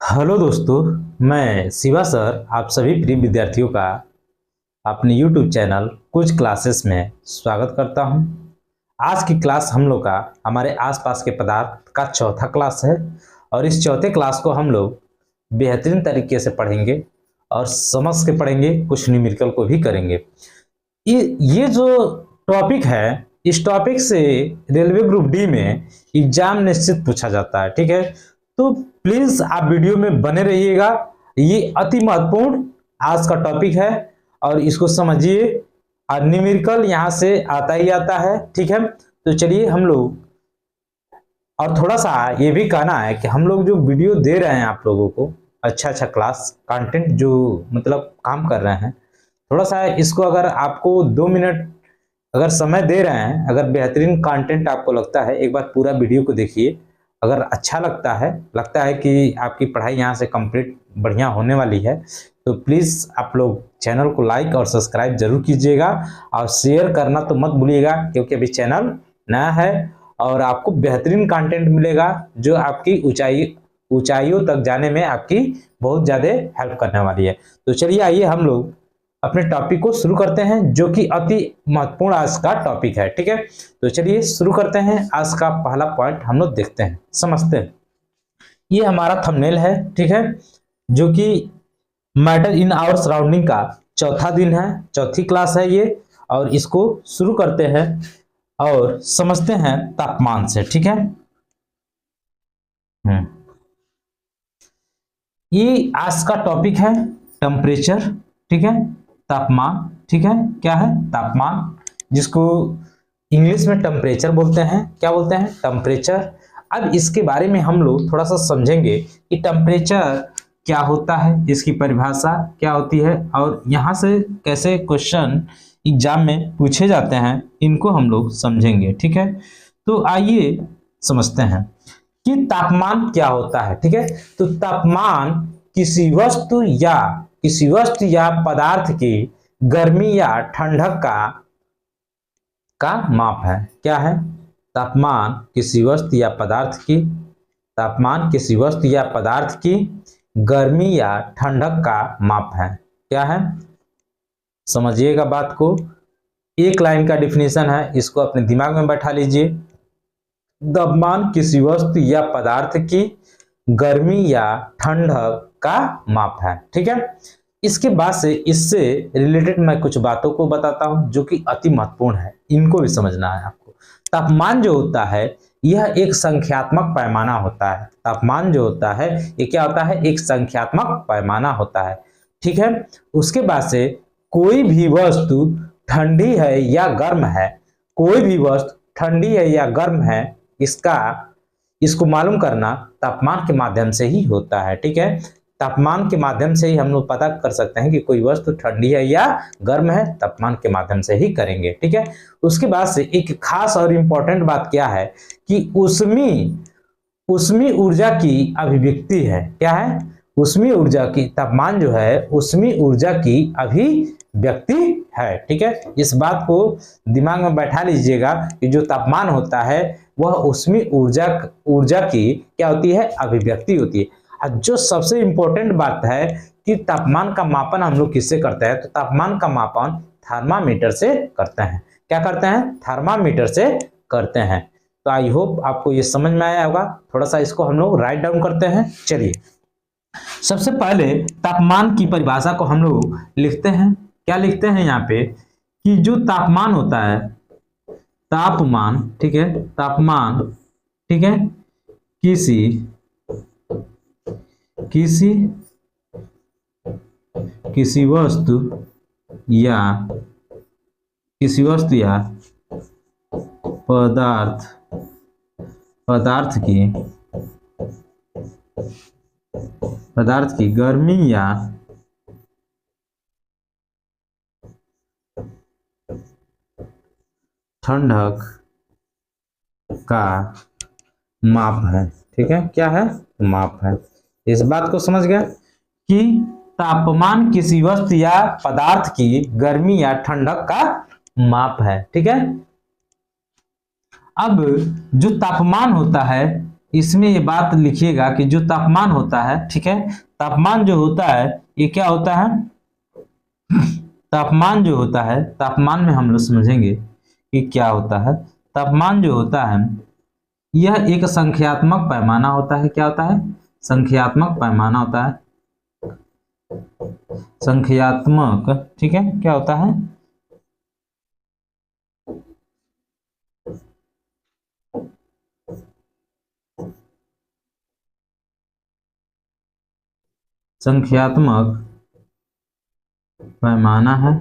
Hello दोस्तों, मैं Shiva sir आप सभी प्रिय विद्यार्थियों का अपने YouTube चैनल कुछ क्लासेस में स्वागत करता हूं। आज की क्लास हम लोग का हमारे आसपास के पदार्थ का चौथा क्लास है और इस चौथे क्लास को हम लोग बेहतरीन तरीके से पढ़ेंगे और समझ के पढ़ेंगे, कुछ न्यूमेरिकल को भी करेंगे। ये जो टॉपिक है, इस टॉपिक से रेलवे ग्रुप डी में एग्जाम निश्चित पूछा जाता है। ठीक है, तो प्लीज आप वीडियो में बने रहिएगा। ये अति महत्वपूर्ण आज का टॉपिक है और इसको समझिए। और न्यूमेरिकल यहाँ से आता ही आता है। ठीक है, तो चलिए हम लोग, और थोड़ा सा ये भी कहना है कि हम लोग जो वीडियो दे रहे हैं आप लोगों को, अच्छा क्लास कंटेंट जो मतलब काम कर रहे हैं, थोड़ा सा इसको अगर आपको 2 मिनट अगर समय दे रहे हैं, अगर बेहतरीन कंटेंट आपको लगता है, एक बार पूरा वीडियो को देखिए। अगर अच्छा लगता है कि आपकी पढ़ाई यहाँ से कंप्लीट बढ़िया होने वाली है, तो प्लीज़ आप लोग चैनल को लाइक और सब्सक्राइब जरूर कीजिएगा और शेयर करना तो मत भूलिएगा, क्योंकि अभी चैनल नया है और आपको बेहतरीन कंटेंट मिलेगा जो आपकी ऊंचाइयों तक जाने में आपकी बहुत ज़्यादा हेल्प करने वाली है। तो चलिए आइए हम लोग अपने टॉपिक को शुरू करते हैं, जो कि अति महत्वपूर्ण आज का टॉपिक है। ठीक है, तो चलिए शुरू करते हैं। आज का पहला पॉइंट हम लोग देखते हैं, समझते हैं। ये हमारा थंबनेल है, ठीक है, जो कि मैटर इन आवर सराउंडिंग का चौथा दिन है, चौथी क्लास है ये, और इसको शुरू करते हैं और समझते हैं तापमान से। ठीक है, ये आज का टॉपिक है टेम्परेचर। ठीक है, तापमान। ठीक है, क्या है? तापमान, जिसको इंग्लिश में टेम्परेचर बोलते हैं। क्या बोलते हैं? टेम्परेचर। अब इसके बारे में हम लोग थोड़ा सा समझेंगे कि टेम्परेचर क्या होता है, इसकी परिभाषा क्या होती है और यहाँ से कैसे क्वेश्चन एग्जाम में पूछे जाते हैं, इनको हम लोग समझेंगे। ठीक है, तो आइए समझते हैं कि तापमान क्या होता है। ठीक है, तो तापमान किसी वस्तु या पदार्थ की गर्मी या ठंडक का माप है। क्या है? तापमान किसी वस्तु या पदार्थ की गर्मी या ठंडक का माप है। क्या है? समझिएगा बात को। एक लाइन का डिफिनेशन है, इसको अपने दिमाग में बैठा लीजिए। तापमान किसी वस्तु या पदार्थ की गर्मी या ठंडक का माप है। ठीक है, इसके बाद से इससे रिलेटेड मैं कुछ बातों को बताता हूं जो कि अति महत्वपूर्ण है, इनको भी समझना है आपको। तापमान जो होता है यह एक संख्यात्मक पैमाना होता है। तापमान जो होता है ये क्या होता है? एक संख्यात्मक पैमाना होता है। ठीक है, उसके बाद से कोई भी वस्तु ठंडी है या गर्म है, कोई भी वस्तु ठंडी है या गर्म है, इसको मालूम करना तापमान के माध्यम से ही होता है। ठीक है, तापमान के माध्यम से ही हम लोग पता कर सकते हैं कि कोई वस्तु ठंडी है या गर्म है, तापमान के माध्यम से ही करेंगे। ठीक है, उसके बाद से एक खास और इंपॉर्टेंट बात क्या है कि उष्मी ऊर्जा की अभिव्यक्ति है। क्या है? उष्मी ऊर्जा की, तापमान जो है उष्मी ऊर्जा की अभिव्यक्ति है। ठीक है, इस बात को दिमाग में बैठा लीजिएगा कि जो तापमान होता है वह उष्मी ऊर्जा की क्या होती है? अभिव्यक्ति होती है। जो सबसे इंपॉर्टेंट बात है कि तापमान का मापन हम लोग किससे करते हैं? तो तापमान का मापन थर्मामीटर से करते हैं। क्या करते हैं? थर्मामीटर से करते हैं। तो आई होप आपको ये समझ में आया होगा। थोड़ा सा इसको हम लोग राइट डाउन करते हैं। चलिए, सबसे पहले तापमान की परिभाषा को हम लोग लिखते हैं। क्या लिखते हैं यहाँ पे कि जो तापमान होता है, तापमान, ठीक है, तापमान, ठीक है, किसी वस्तु या पदार्थ की गर्मी या ठंडक का माप है। ठीक है, क्या है? माप है। इस बात को समझ गया कि तापमान किसी वस्तु या पदार्थ की गर्मी या ठंडक का माप है। ठीक है, अब जो तापमान होता है इसमें ये बात लिखिएगा कि जो तापमान होता है, ठीक है, तापमान जो होता है ये क्या होता है, तापमान जो होता है, तापमान में हम लोग समझेंगे कि क्या होता है। तापमान जो होता है यह एक संख्यात्मक पैमाना होता है। क्या होता है? संख्यात्मक पैमाना होता है। संख्यात्मक, ठीक है, क्या होता है? संख्यात्मक पैमाना है।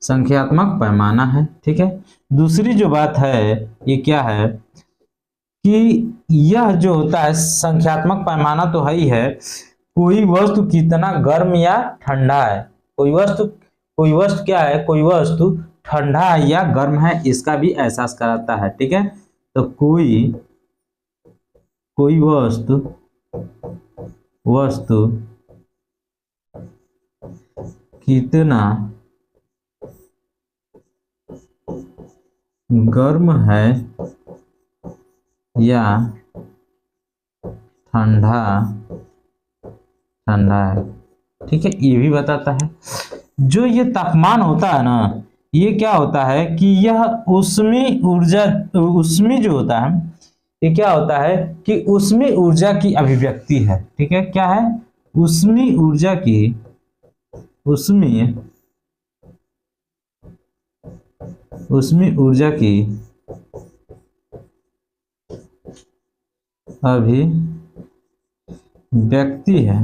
संख्यात्मक पैमाना है, ठीक है। दूसरी जो बात है ये क्या है कि यह जो होता है संख्यात्मक पैमाना तो है ही है, कोई वस्तु कितना गर्म या ठंडा है, कोई वस्तु क्या है, कोई वस्तु ठंडा है या गर्म है, इसका भी एहसास कराता है, ठीक है। तो कोई वस्तु कितना गर्म है या ठंडा है, ठीक है, ये भी बताता है। जो ये तापमान होता है ना, ये क्या होता है कि यह ऊष्मीय ऊर्जा, ऊष्मीय जो होता है ये क्या होता है कि ऊष्मीय ऊर्जा की अभिव्यक्ति है, ठीक है। क्या है? ऊष्मीय ऊर्जा की, ऊष्मीय ऊर्जा की अभिव्यक्ति है,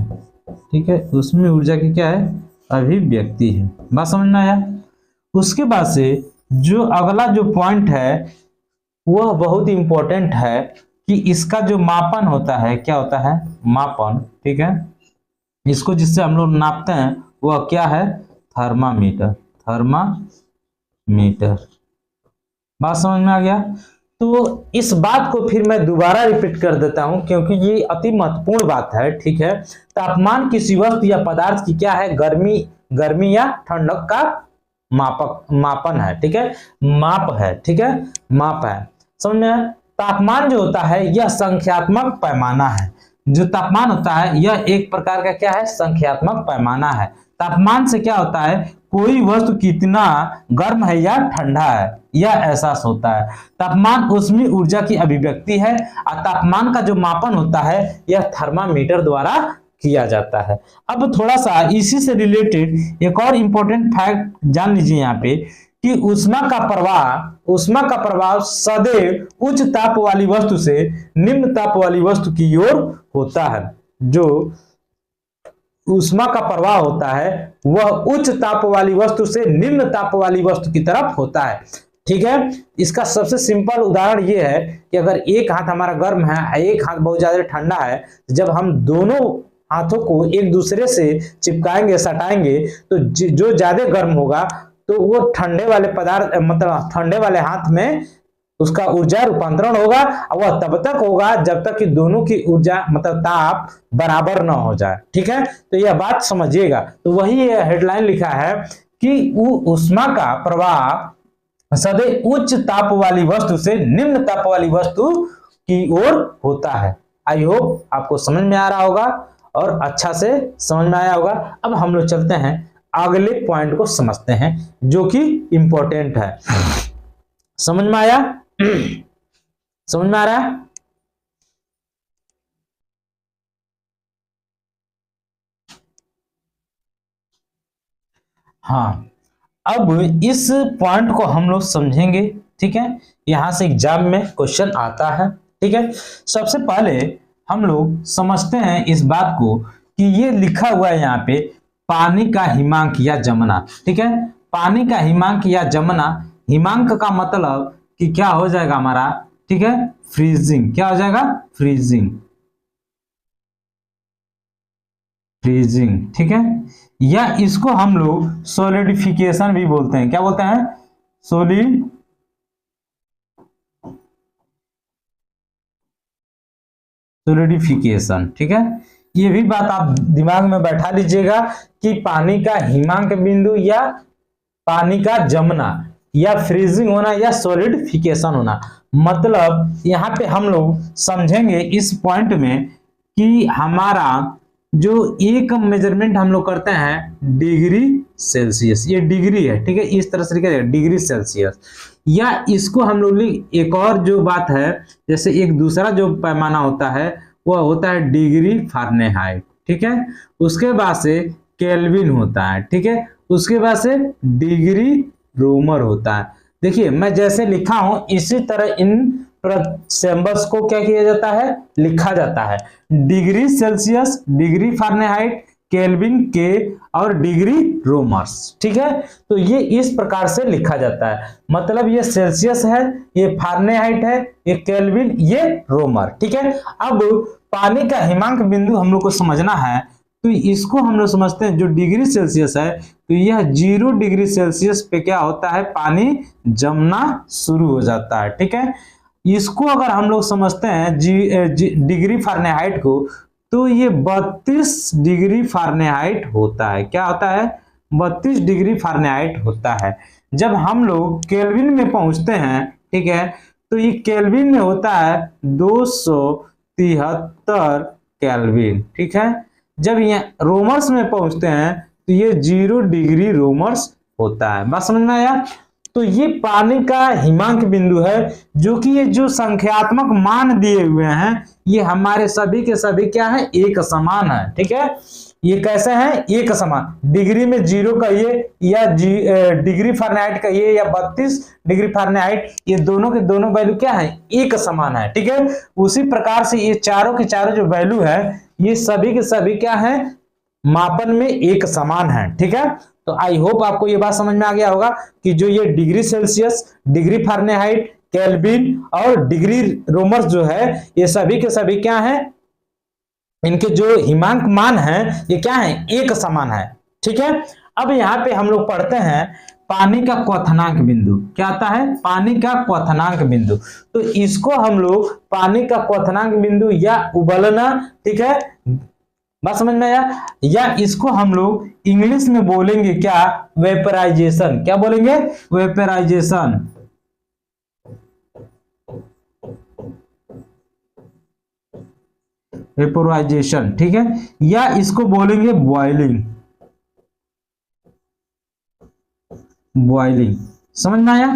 ठीक है। ऊष्मीय ऊर्जा की क्या है? अभिव्यक्ति है। बात समझ में आया? उसके बाद से जो अगला जो पॉइंट है वह बहुत इंपॉर्टेंट है कि इसका जो मापन होता है, क्या होता है? मापन, ठीक है। इसको जिससे हम लोग नापते हैं वह क्या है? थर्मामीटर। बात समझ में आ गया? तो इस बात को फिर मैं दोबारा रिपीट कर देता हूं क्योंकि ये अति महत्वपूर्ण बात है, ठीक है। तापमान किसी वस्तु या पदार्थ की क्या है? गर्मी या ठंडक का मापन है, ठीक है, माप है, ठीक है, माप है। समझ में? तापमान जो होता है यह संख्यात्मक पैमाना है। जो तापमान होता है यह एक प्रकार का क्या है? संख्यात्मक पैमाना है। तापमान से क्या होता है? कोई वस्तु कितना गर्म है या ठंडा है यह एहसास होता है। तापमान ऊष्मीय ऊर्जा की अभिव्यक्ति है और तापमान का जो मापन होता है यह थर्मामीटर द्वारा किया जाता है। अब थोड़ा सा इसी से रिलेटेड एक और इंपॉर्टेंट फैक्ट जान लीजिए यहाँ पे कि ऊष्मा का प्रवाह सदैव उच्च ताप वाली वस्तु से निम्न ताप वाली वस्तु की ओर होता है। जो ऊष्मा का प्रवाह होता है वह उच्च ताप वाली वस्तु से निम्न ताप वाली वस्तु की तरफ होता है, ठीक है। इसका सबसे सिंपल उदाहरण यह है कि अगर एक हाथ हमारा गर्म है, एक हाथ बहुत ज्यादा ठंडा है, जब हम दोनों हाथों को एक दूसरे से चिपकाएंगे, सटाएंगे, तो जो ज्यादा गर्म होगा तो वो ठंडे वाले पदार्थ, मतलब ठंडे वाले हाथ में उसका ऊर्जा रूपांतरण होगा और वह तब तक होगा जब तक कि दोनों की ऊर्जा, मतलब ताप बराबर ना हो जाए, ठीक है। तो यह बात समझिएगा। तो वही हेडलाइन लिखा है कि ऊष्मा का प्रवाह सदैव उच्च ताप वाली वस्तु से निम्न ताप वाली वस्तु की ओर होता है। आई होप आपको समझ में आ रहा होगा और अच्छा से समझ में आया होगा। अब हम लोग चलते हैं अगले पॉइंट को समझते हैं जो कि इंपॉर्टेंट है। समझ में आया? समझ में आ रहा है? हाँ, अब इस पॉइंट को हम लोग समझेंगे, ठीक है। यहां से एग्जाम में क्वेश्चन आता है, ठीक है। सबसे पहले हम लोग समझते हैं इस बात को कि ये लिखा हुआ है यहाँ पे पानी का हिमांक या जमना, ठीक है। पानी का हिमांक या जमना, हिमांक का मतलब कि क्या हो जाएगा हमारा, ठीक है, फ्रीजिंग। क्या हो जाएगा? फ्रीजिंग, ठीक है। या इसको हम लोग सॉलिडिफिकेशन भी बोलते हैं। क्या बोलते हैं? सॉलिडिफिकेशन, ठीक है। ये भी बात आप दिमाग में बैठा लीजिएगा कि पानी का हिमांक बिंदु या पानी का जमना, या फ्रीजिंग होना या सॉलिडिफिकेशन होना। मतलब यहाँ पे हम लोग समझेंगे इस पॉइंट में कि हमारा जो एक मेजरमेंट हम लोग करते हैं डिग्री सेल्सियस, ये डिग्री है, ठीक है, इस तरह से लिखा जाएगा डिग्री सेल्सियस। या इसको हम लोग एक और जो बात है, जैसे एक दूसरा जो पैमाना होता है वह होता है डिग्री फारेनहाइट, ठीक है, उसके बाद से केल्विन होता है, ठीक है, उसके बाद से डिग्री रोमर होता है। देखिए मैं जैसे लिखा हूं इसी तरह इन सिंबल्स को क्या किया जाता है, लिखा जाता है। Degree Celsius, degree Fahrenheit, kelvin के और डिग्री रोमर्स, ठीक है। तो ये इस प्रकार से लिखा जाता है, मतलब ये सेल्सियस है, ये फारेनहाइट है, ये केल्विन, ये रोमर, ठीक है। अब पानी का हिमांक बिंदु हम लोग को समझना है, तो इसको हम लोग समझते हैं जो डिग्री सेल्सियस है, तो यह 0 डिग्री सेल्सियस पे क्या होता है, पानी जमना शुरू हो जाता है, ठीक है। इसको अगर हम लोग समझते हैं डिग्री फारेनहाइट को, तो ये 32 डिग्री फारेनहाइट होता है। क्या होता है, 32 डिग्री फारेनहाइट होता है। जब हम लोग केल्विन में पहुंचते हैं, ठीक है, तो ये केल्विन में होता है 273 केल्विन, ठीक है। जब ये रोमर्स में पहुंचते हैं तो ये 0 डिग्री रोमर्स होता है। बात समझ में आया। तो ये पानी का हिमांक बिंदु है, जो कि ये जो संख्यात्मक मान दिए हुए हैं ये हमारे सभी के सभी क्या है, एक समान है, ठीक है। ये कैसे हैं, एक समान, डिग्री में 0 का ये या डिग्री फारेनहाइट का ये या 32 डिग्री फारेनहाइट, ये दोनों के दोनों वैल्यू क्या है, एक समान है, ठीक है। उसी प्रकार से ये चारों के चारों जो वैल्यू है ये सभी के सभी क्या है, मापन में एक समान है, ठीक है। तो आई होप आपको ये बात समझ में आ गया होगा कि जो ये degree Celsius, degree Fahrenheit, kelvin और डिग्री रोमर्स जो है ये सभी के सभी क्या है, इनके जो हिमांक मान है ये क्या है, एक समान है, ठीक है। अब यहाँ पे हम लोग पढ़ते हैं पानी का क्वथनांक बिंदु। क्या आता है, पानी का क्वथनांक बिंदु। तो इसको हम लोग पानी का क्वथनांक बिंदु या उबलना, ठीक है, बात समझ में आया, या इसको हम लोग इंग्लिश में बोलेंगे क्या, वेपराइजेशन। क्या बोलेंगे, वेपराइजेशन, वेपराइजेशन, ठीक है, या इसको बोलेंगे बॉइलिंग, बॉइलिंग। समझ में आया।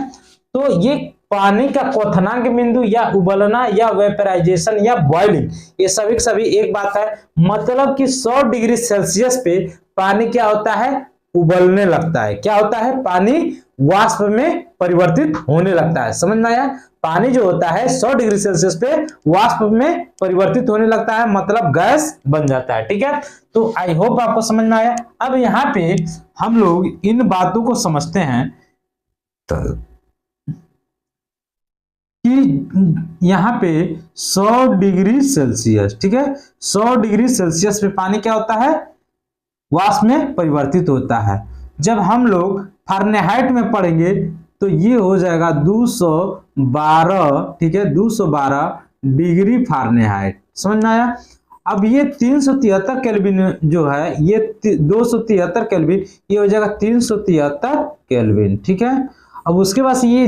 तो ये पानी का क्वथनांक बिंदु या उबलना या वेपराइजेशन या बॉइलिंग, ये सभी सभी एक बात है, मतलब कि 100 डिग्री सेल्सियस पे पानी क्या होता है, उबलने लगता है। क्या होता है, पानी वाष्प में परिवर्तित होने लगता है। समझ में आया। पानी जो होता है 100 डिग्री सेल्सियस पे वाष्प में परिवर्तित होने लगता है, मतलब गैस बन जाता है, ठीक है। तो आई होप आपको समझ में आया। अब यहाँ पे हम लोग इन बातों को समझते हैं कि यहाँ पे 100 डिग्री सेल्सियस, ठीक है, 100 डिग्री सेल्सियस पे पानी क्या होता है, वाष्प में परिवर्तित होता है। जब हम लोग फारेनहाइट में पढ़ेंगे तो ये हो जाएगा 212, ठीक है, 212 डिग्री फारेनहाइट। समझ में आया। अब ये 373 केल्विन जो है, ये 273 केल्विन, ये हो जाएगा 373 केल्विन, ठीक है। अब उसके बाद ये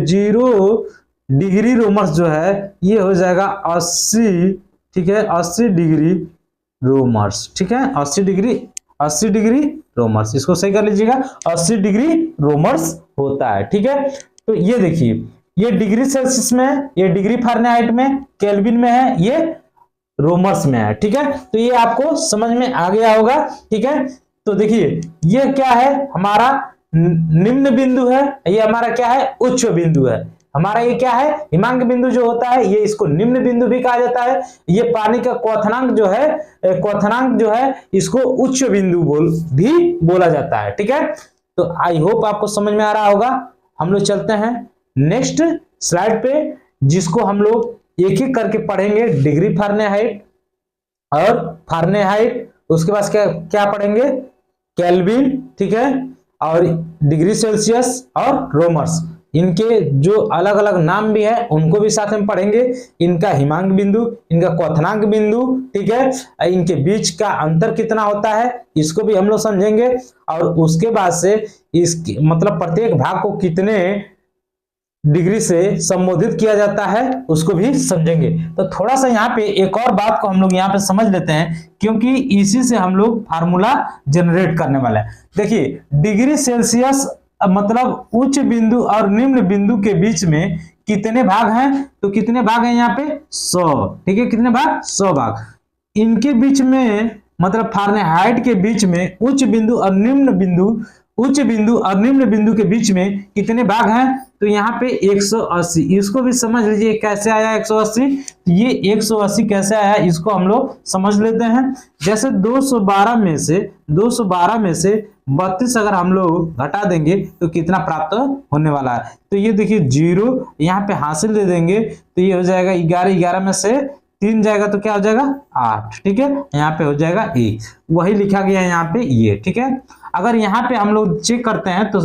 0 डिग्री रोमर्स जो है ये हो जाएगा 80, ठीक है, 80 डिग्री रोमर्स, ठीक है, 80 डिग्री रोमर्स, इसको सही कर लीजिएगा, 80 डिग्री रोमर्स होता है, ठीक है। तो ये देखिए, ये डिग्री सेल्सियस में है, ये डिग्री फारेनहाइट में, केल्विन में है, ये रोमर्स में है, ठीक है। तो ये आपको समझ में आ गया होगा, ठीक है। तो देखिए ये क्या है, हमारा निम्न बिंदु है, ये हमारा क्या है, उच्च बिंदु है। हमारा ये क्या है, हिमांक बिंदु जो होता है ये इसको निम्न बिंदु भी कहा जाता है। ये पानी का क्वथनांक जो है इसको उच्च बिंदु भी बोला जाता है, ठीक है। तो आई होप आपको समझ में आ रहा होगा। हम लोग चलते हैं नेक्स्ट स्लाइड पे, जिसको हम लोग एक एक करके पढ़ेंगे, डिग्री फारेनहाइट और फारेनहाइट, उसके बाद क्या क्या पढ़ेंगे, केल्विन, ठीक है, और डिग्री सेल्सियस और रोमर्स, इनके जो अलग अलग नाम भी है उनको भी साथ में पढ़ेंगे, इनका हिमांक बिंदु, इनका क्वथनांक बिंदु, ठीक है, इनके बीच का अंतर कितना होता है इसको भी हम लोग समझेंगे, और उसके बाद से इस मतलब प्रत्येक भाग को कितने डिग्री से संबोधित किया जाता है उसको भी समझेंगे। तो थोड़ा सा यहाँ पे एक और बात को हम लोग यहाँ पे समझ लेते हैं, क्योंकि इसी से हम लोग फार्मूला जनरेट करने वाले हैं। देखिए डिग्री सेल्सियस मतलब उच्च बिंदु और निम्न बिंदु के बीच में कितने भाग हैं, तो कितने भाग हैं यहाँ पे 100, ठीक है, कितने भाग 100 भाग। इनके बीच में मतलब फारेनहाइट के बीच में उच्च बिंदु और निम्न बिंदु, उच्च बिंदु और निम्न बिंदु के बीच में कितने भाग हैं, तो यहाँ पे 180। इसको भी समझ लीजिए कैसे आया 180, ये 180 कैसे आया इसको हम लोग समझ लेते हैं। जैसे 212 में से 32 अगर हम लोग घटा देंगे तो कितना प्राप्त होने वाला है, तो ये देखिए 0 यहाँ पे हासिल दे देंगे तो ये हो जाएगा 11 में से 3 जाएगा तो क्या हो जाएगा 8, ठीक है, यहाँ पे हो जाएगा 1, वही लिखा गया है यहाँ पे ये, ठीक है। अगर यहाँ पे हम लोग चेक करते हैं तो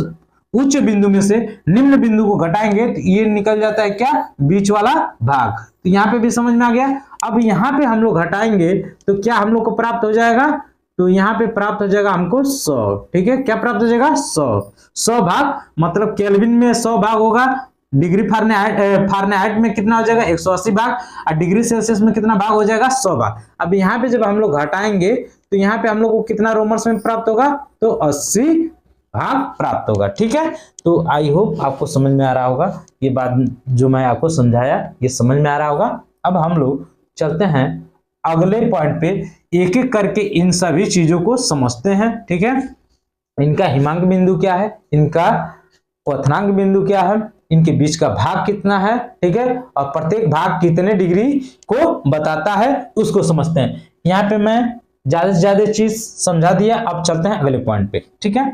उच्च बिंदु में से निम्न बिंदु को घटाएंगे तो ये निकल जाता है क्या, बीच वाला भाग, तो यहाँ पे भी समझ में आ गया। अब यहाँ पे हम लोग घटाएंगे तो क्या हम लोग को प्राप्त हो जाएगा, तो यहाँ पे प्राप्त हो जाएगा हमको 100, ठीक है, क्या प्राप्त हो जाएगा 100 भाग, मतलब केल्विन में 100 भाग होगा, डिग्री फारेनहाइट में कितना हो जाएगा 180 भाग, और डिग्री सेल्सियस में कितना भाग हो जाएगा 100 भाग। अब यहाँ पे जब हम लोग घटाएंगे तो यहाँ पे हम लोग को कितना रोमर्स में प्राप्त होगा, तो 80 भाग प्राप्त होगा, ठीक है। तो आई होप आपको समझ में आ रहा होगा, ये बात जो मैं आपको समझाया ये समझ में आ रहा होगा। अब हम लोग चलते हैं अगले पॉइंट पे, एक एक करके इन सभी चीजों को समझते हैं, ठीक है। इनका हिमांक बिंदु क्या है, इनका क्वथनांक बिंदु क्या है, इनके बीच का भाग कितना है, ठीक है, और प्रत्येक भाग कितने डिग्री को बताता है उसको समझते हैं। यहाँ पे मैं ज्यादा से ज्यादा चीज समझा दिया, अब चलते हैं अगले पॉइंट पे, ठीक है।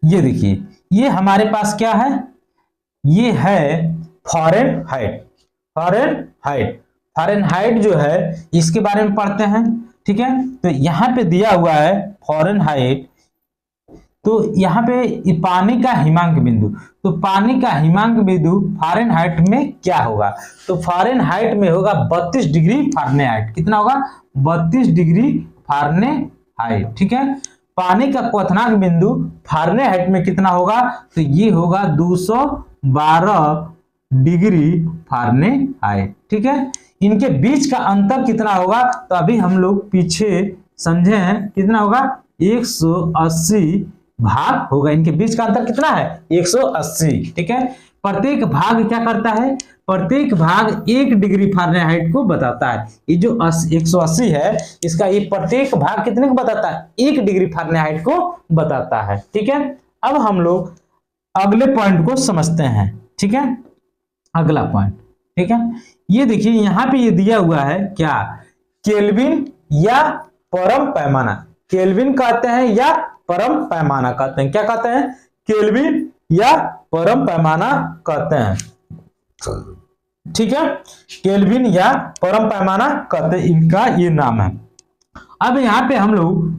ये देखिए ये हमारे पास क्या है, ये है फारेनहाइट। फारेनहाइट जो है इसके बारे में पढ़ते हैं, ठीक है। तो यहाँ पे दिया हुआ है फारेनहाइट, तो यहाँ पे पानी का हिमांक बिंदु, तो पानी का हिमांक बिंदु फारेनहाइट में क्या होगा, तो फारेनहाइट में होगा 32 डिग्री फारेनहाइट, कितना होगा 32 डिग्री फारेनहाइट, ठीक है। पानी का क्वथनांक बिंदु फारेनहाइट में कितना होगा, तो ये होगा 212 डिग्री फारेनहाइट, ठीक है। इनके बीच का अंतर कितना होगा, तो अभी हम लोग पीछे समझे हैं कितना होगा 180 भाग होगा, इनके बीच का अंतर कितना है 180, ठीक है। प्रत्येक भाग क्या करता है, प्रत्येक भाग 1 डिग्री फारेनहाइट को बताता है। ये जो 180 है इसका ये प्रत्येक भाग कितने को बताता है, 1 डिग्री फारेनहाइट को बताता है, ठीक है। अब हम लोग अगले पॉइंट को समझते हैं, ठीक है, अगला पॉइंट, ठीक है। ये देखिए यहाँ पे ये दिया हुआ है क्या, केल्विन या परम पैमाना, केल्विन कहते हैं या परम पैमाना कहते हैं, क्या कहते हैं, केल्विन या परम पैमाना कहते हैं, ठीक है, केल्विन या परम पैमाना कहते हैं, इनका ये नाम है। अब यहाँ पे हम लोग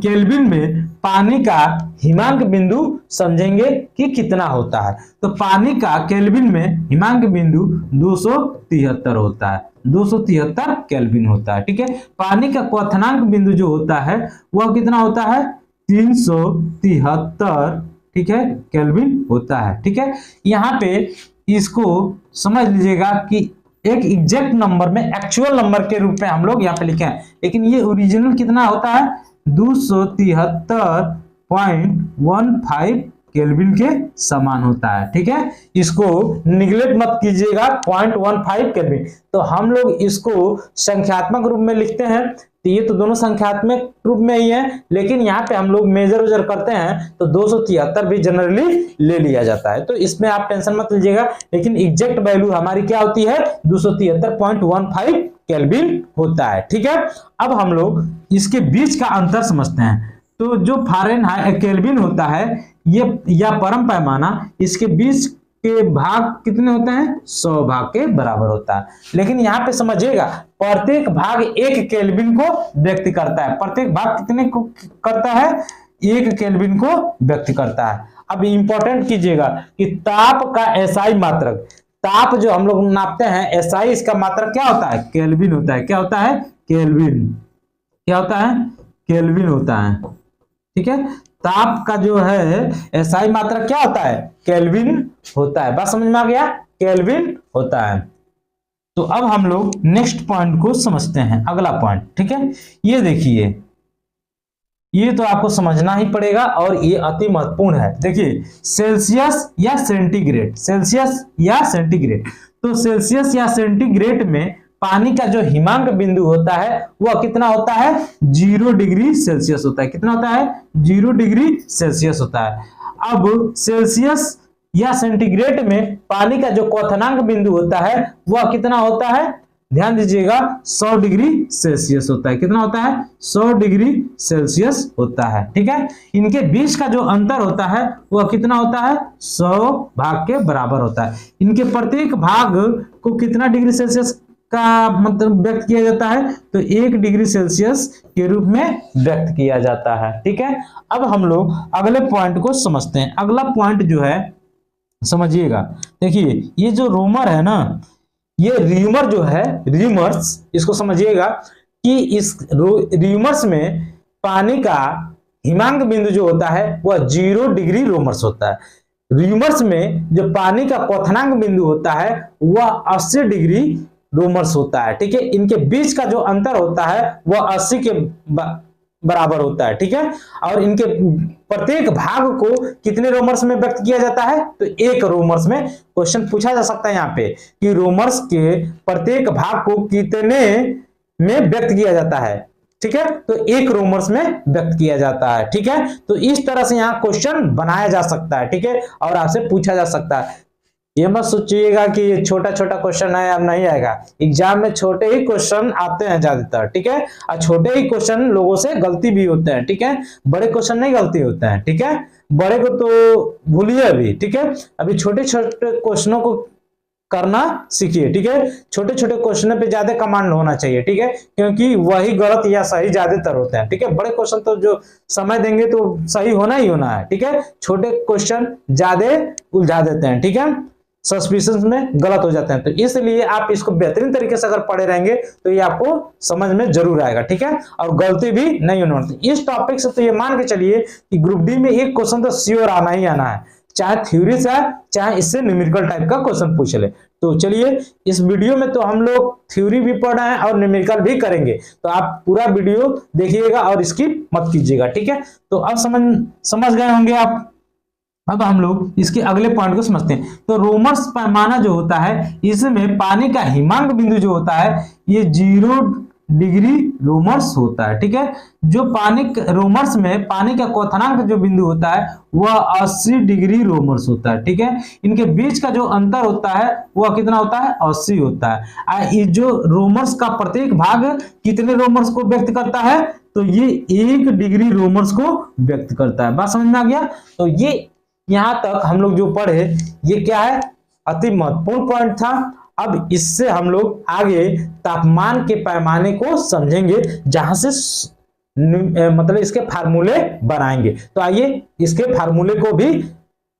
केल्विन में पानी का हिमांक बिंदु समझेंगे कि कितना होता है, तो पानी का केल्विन में हिमांक बिंदु 273 होता है, 273 केल्विन होता है, ठीक है। पानी का क्वथनांक बिंदु जो होता है वह कितना होता है 373, ठीक है, केल्विन होता है, ठीक है। यहाँ पे इसको समझ लीजिएगा कि एक एग्जैक्ट नंबर में एक्चुअल नंबर के रूप में हम लोग यहाँ पे लिखे हैं, लेकिन ये ओरिजिनल कितना होता है 273.15 केल्विन के समान होता है, ठीक है। इसको निगलेक्ट मत कीजिएगा 0.15 केल्विन, तो हम लोग इसको संख्यात्मक रूप में लिखते हैं, तो ये तो दोनों संख्यात्मक रूप में ही है, लेकिन यहाँ पे हम लोग मेजर करते हैं तो 273 भी जनरली ले लिया जाता है, तो इसमें आप टेंशन मत लीजिएगा, लेकिन एग्जैक्ट वैल्यू हमारी क्या होती है 273.15 केल्विन होता है, ठीक है। अब हम लोग इसके बीच का अंतर समझते हैं, तो जो फारेनहाइट केल्विन होता है ये या परम पैमाना, इसके बीच के भाग कितने होते हैं 100 भाग के बराबर होता है, लेकिन यहाँ पे समझिएगा प्रत्येक भाग 1 केल्विन को व्यक्त करता है, प्रत्येक भाग कितने को करता है 1 केल्विन को व्यक्त करता है। अब इंपॉर्टेंट कीजिएगा कि ताप का एसआई मात्रक, ताप जो हम लोग नापते हैं एसआई, इसका मात्रक क्या होता है? केल्विन होता है। क्या होता है? केल्विन। क्या होता है? केल्विन होता है। ठीक है, ताप का जो है एसआई मात्रक क्या होता है? केल्विन होता है। बात समझ में आ गया? केल्विन होता है। तो अब हम लोग नेक्स्ट पॉइंट को समझते हैं, अगला पॉइंट। ठीक है, ये देखिए, ये तो आपको समझना ही पड़ेगा और ये अति महत्वपूर्ण है। देखिए, सेल्सियस या सेंटीग्रेड, सेल्सियस या सेंटीग्रेड। तो सेल्सियस या सेंटीग्रेड में पानी का जो हिमांक बिंदु होता है वह कितना होता है? 0 डिग्री सेल्सियस होता है। कितना होता है? 0 डिग्री सेल्सियस होता है। अब सेल्सियस या सेंटीग्रेड में पानी का जो क्वथनांक बिंदु होता है वह कितना होता है? ध्यान दीजिएगा, 100 डिग्री सेल्सियस होता है। कितना होता है? 100 डिग्री सेल्सियस होता है। ठीक है, इनके बीच का जो अंतर होता है वह कितना होता है? 100 भाग के बराबर होता है। इनके प्रत्येक भाग को कितना डिग्री सेल्सियस का मतलब व्यक्त किया जाता है? तो 1 डिग्री सेल्सियस के रूप में व्यक्त किया जाता है। ठीक है, अब हम लोग अगले पॉइंट को समझते हैं। अगला पॉइंट जो है समझिएगा, देखिए ये जो रोमर है ना, ये र्यूमर जो है, र्यूमर्स, इसको समझिएगा कि इस र्यूमर्स में पानी का हिमांक बिंदु जो होता है वह 0 डिग्री रोमर्स होता है। र्यूमर्स में जो पानी का क्वथनांक बिंदु होता है वह 80 डिग्री रोमर्स होता है। ठीक है, इनके बीच का जो अंतर होता है वह 80 के बराबर होता है। ठीक है, और इनके प्रत्येक भाग को कितने रोमर्स में व्यक्त किया जाता है? तो 1 रोमर्स में। क्वेश्चन पूछा जा सकता है यहाँ पे कि रोमर्स के प्रत्येक भाग को कितने में व्यक्त किया जाता है? ठीक है, तो 1 रोमर्स में व्यक्त किया जाता है। ठीक है, तो इस तरह से यहाँ क्वेश्चन बनाया जा सकता है। ठीक है, और आपसे पूछा जा सकता है। ये मत सोचिएगा कि ये छोटा छोटा क्वेश्चन है अब नहीं आएगा। एग्जाम में छोटे ही क्वेश्चन आते हैं ज्यादातर। ठीक है, और छोटे ही क्वेश्चन लोगों से गलती भी होते हैं। ठीक है, बड़े क्वेश्चन नहीं गलती होते हैं। ठीक है, बड़े को तो भूलिए अभी। ठीक है, अभी छोटे छोटे क्वेश्चनों को करना सीखिए। ठीक है, छोटे छोटे क्वेश्चन पे ज्यादा कमांड होना चाहिए। ठीक है, क्योंकि वही गलत या सही ज्यादातर होते हैं। ठीक है, बड़े क्वेश्चन तो जो समय देंगे तो सही होना ही होना है। ठीक है, छोटे क्वेश्चन ज्यादा उलझा देते हैं। ठीक है, सस्पिशंस में गलत हो जाते हैं। तो इसलिए आप इसको बेहतरीन तरीके से अगर पढ़े रहेंगे तो ये आपको समझ में जरूर आएगा। ठीक है, और गलती भी नहीं होने वाली। इस टॉपिक से तो ये मान के चलिए कि ग्रुप डी में एक क्वेश्चन तो श्योर आना ही आना है, चाहे थ्योरी से चाहे इससे न्यूमेरिकल टाइप का क्वेश्चन पूछ ले। तो चलिए, इस वीडियो में तो हम लोग थ्योरी भी पढ़ रहे हैं और न्यूमेरिकल भी करेंगे, तो आप पूरा वीडियो देखिएगा और स्किप मत कीजिएगा। ठीक है, तो अब समझ गए होंगे आप। अब हम लोग इसके अगले पॉइंट को समझते हैं। तो रोमर्स पैमाना जो होता है, इसमें पानी का हिमांक बिंदु जो होता है ये 0 डिग्री रोमर्स होता है। ठीक है, जो पानी रोमर्स में पानी का क्वथनांक जो बिंदु होता है वह 80 डिग्री रोमर्स होता है। ठीक है, इनके बीच का जो अंतर होता है वह कितना होता है? 80 होता है। ये जो रोमर्स का प्रत्येक भाग कितने रोमर्स को व्यक्त करता है? तो ये 1 डिग्री रोमर्स को व्यक्त करता है। बात समझ में आ गया? तो ये यहां तक हम लोग जो पढ़े ये क्या है? अति महत्वपूर्ण पॉइंट था। अब इससे हम लोग आगे तापमान के पैमाने को समझेंगे, जहां से मतलब इसके फार्मूले बनाएंगे। तो आइए इसके फार्मूले को भी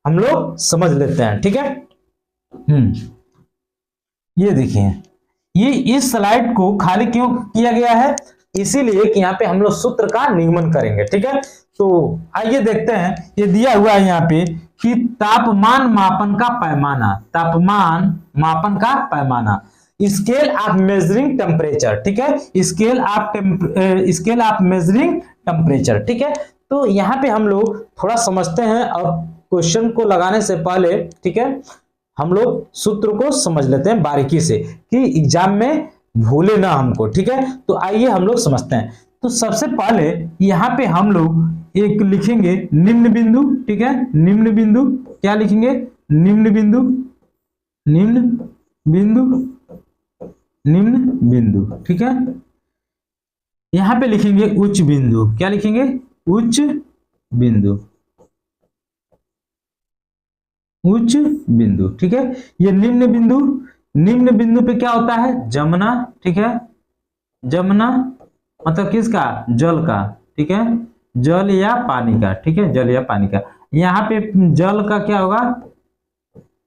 हम लोग समझ लेते हैं। ठीक है, ये देखिए, ये इस स्लाइड को खाली क्यों किया गया है? इसीलिए कि यहाँ पे हम लोग सूत्र का निगमन करेंगे। ठीक है, तो आइए देखते हैं। ये दिया हुआ है यहाँ पे कि तापमान मापन का पैमाना, तापमान मापन का पैमाना, स्केल ऑफ मेजरिंग टेम्परेचर। ठीक है, स्केल ऑफ मेजरिंग टेम्परेचर। ठीक है, तो यहाँ पे हम लोग थोड़ा समझते हैं और क्वेश्चन को लगाने से पहले, ठीक है, हम लोग सूत्र को समझ लेते हैं बारीकी से कि एग्जाम में भूले ना हमको। ठीक है, तो आइए हम लोग समझते हैं। तो सबसे पहले यहाँ पे हम लोग एक लिखेंगे निम्न बिंदु। ठीक है, निम्न बिंदु क्या लिखेंगे? निम्न बिंदु, निम्न बिंदु, निम्न बिंदु। ठीक है, यहाँ पे लिखेंगे उच्च बिंदु। क्या लिखेंगे? उच्च बिंदु, उच्च बिंदु। ठीक है, ये निम्न बिंदु, निम्न बिंदु पे क्या होता है? जमना। ठीक है, जमना मतलब किसका? जल का। ठीक है, जल या पानी का। ठीक है, जल या पानी का। यहाँ पे जल का क्या होगा,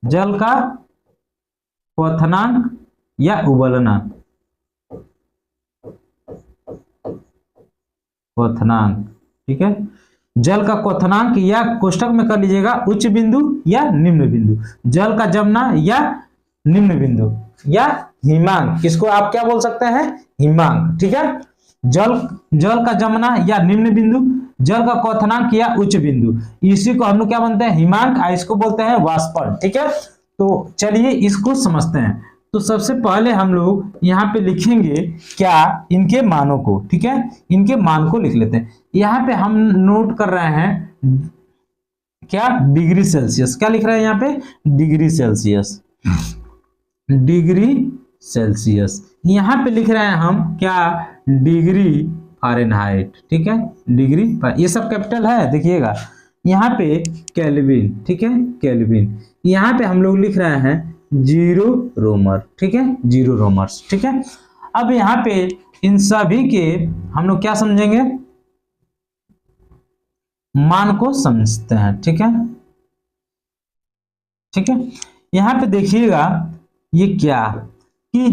जल का क्वथनांक या उबलनांक, क्वथनांक, ठीक है। जल का क्वथनांक या कोष्टक में कर लीजिएगा उच्च बिंदु या निम्न बिंदु, जल का जमना या निम्न बिंदु या हिमांक, किसको आप क्या बोल सकते हैं, हिमांक, ठीक है। जल का जमना या निम्न बिंदु, जल का क्वथनांक या उच्च बिंदु, इसी को हम लोग क्या बोलते हैं, हिमांक, इसको बोलते हैं वाष्पन, ठीक है। तो चलिए इसको समझते हैं। तो सबसे पहले हम लोग यहाँ पे लिखेंगे क्या, इनके मानों को, ठीक है, इनके मान को लिख लेते हैं। यहाँ पे हम नोट कर रहे हैं क्या, डिग्री सेल्सियस, क्या लिख रहे हैं यहाँ पे, डिग्री सेल्सियस, डिग्री सेल्सियस। यहाँ पे लिख रहे हैं हम क्या, डिग्री फ़ारेनहाइट, ठीक है, डिग्री, ये सब कैपिटल है, देखिएगा। यहाँ पे केल्विन, ठीक है, केल्विन। यहाँ पे हम लोग लिख रहे हैं जीरो रोमर, ठीक है, जीरो रोमर्स, ठीक है। अब यहाँ पे इन सभी के हम लोग क्या समझेंगे, मान को समझते हैं, ठीक है, ठीक है। यहाँ पे देखिएगा ये क्या, कि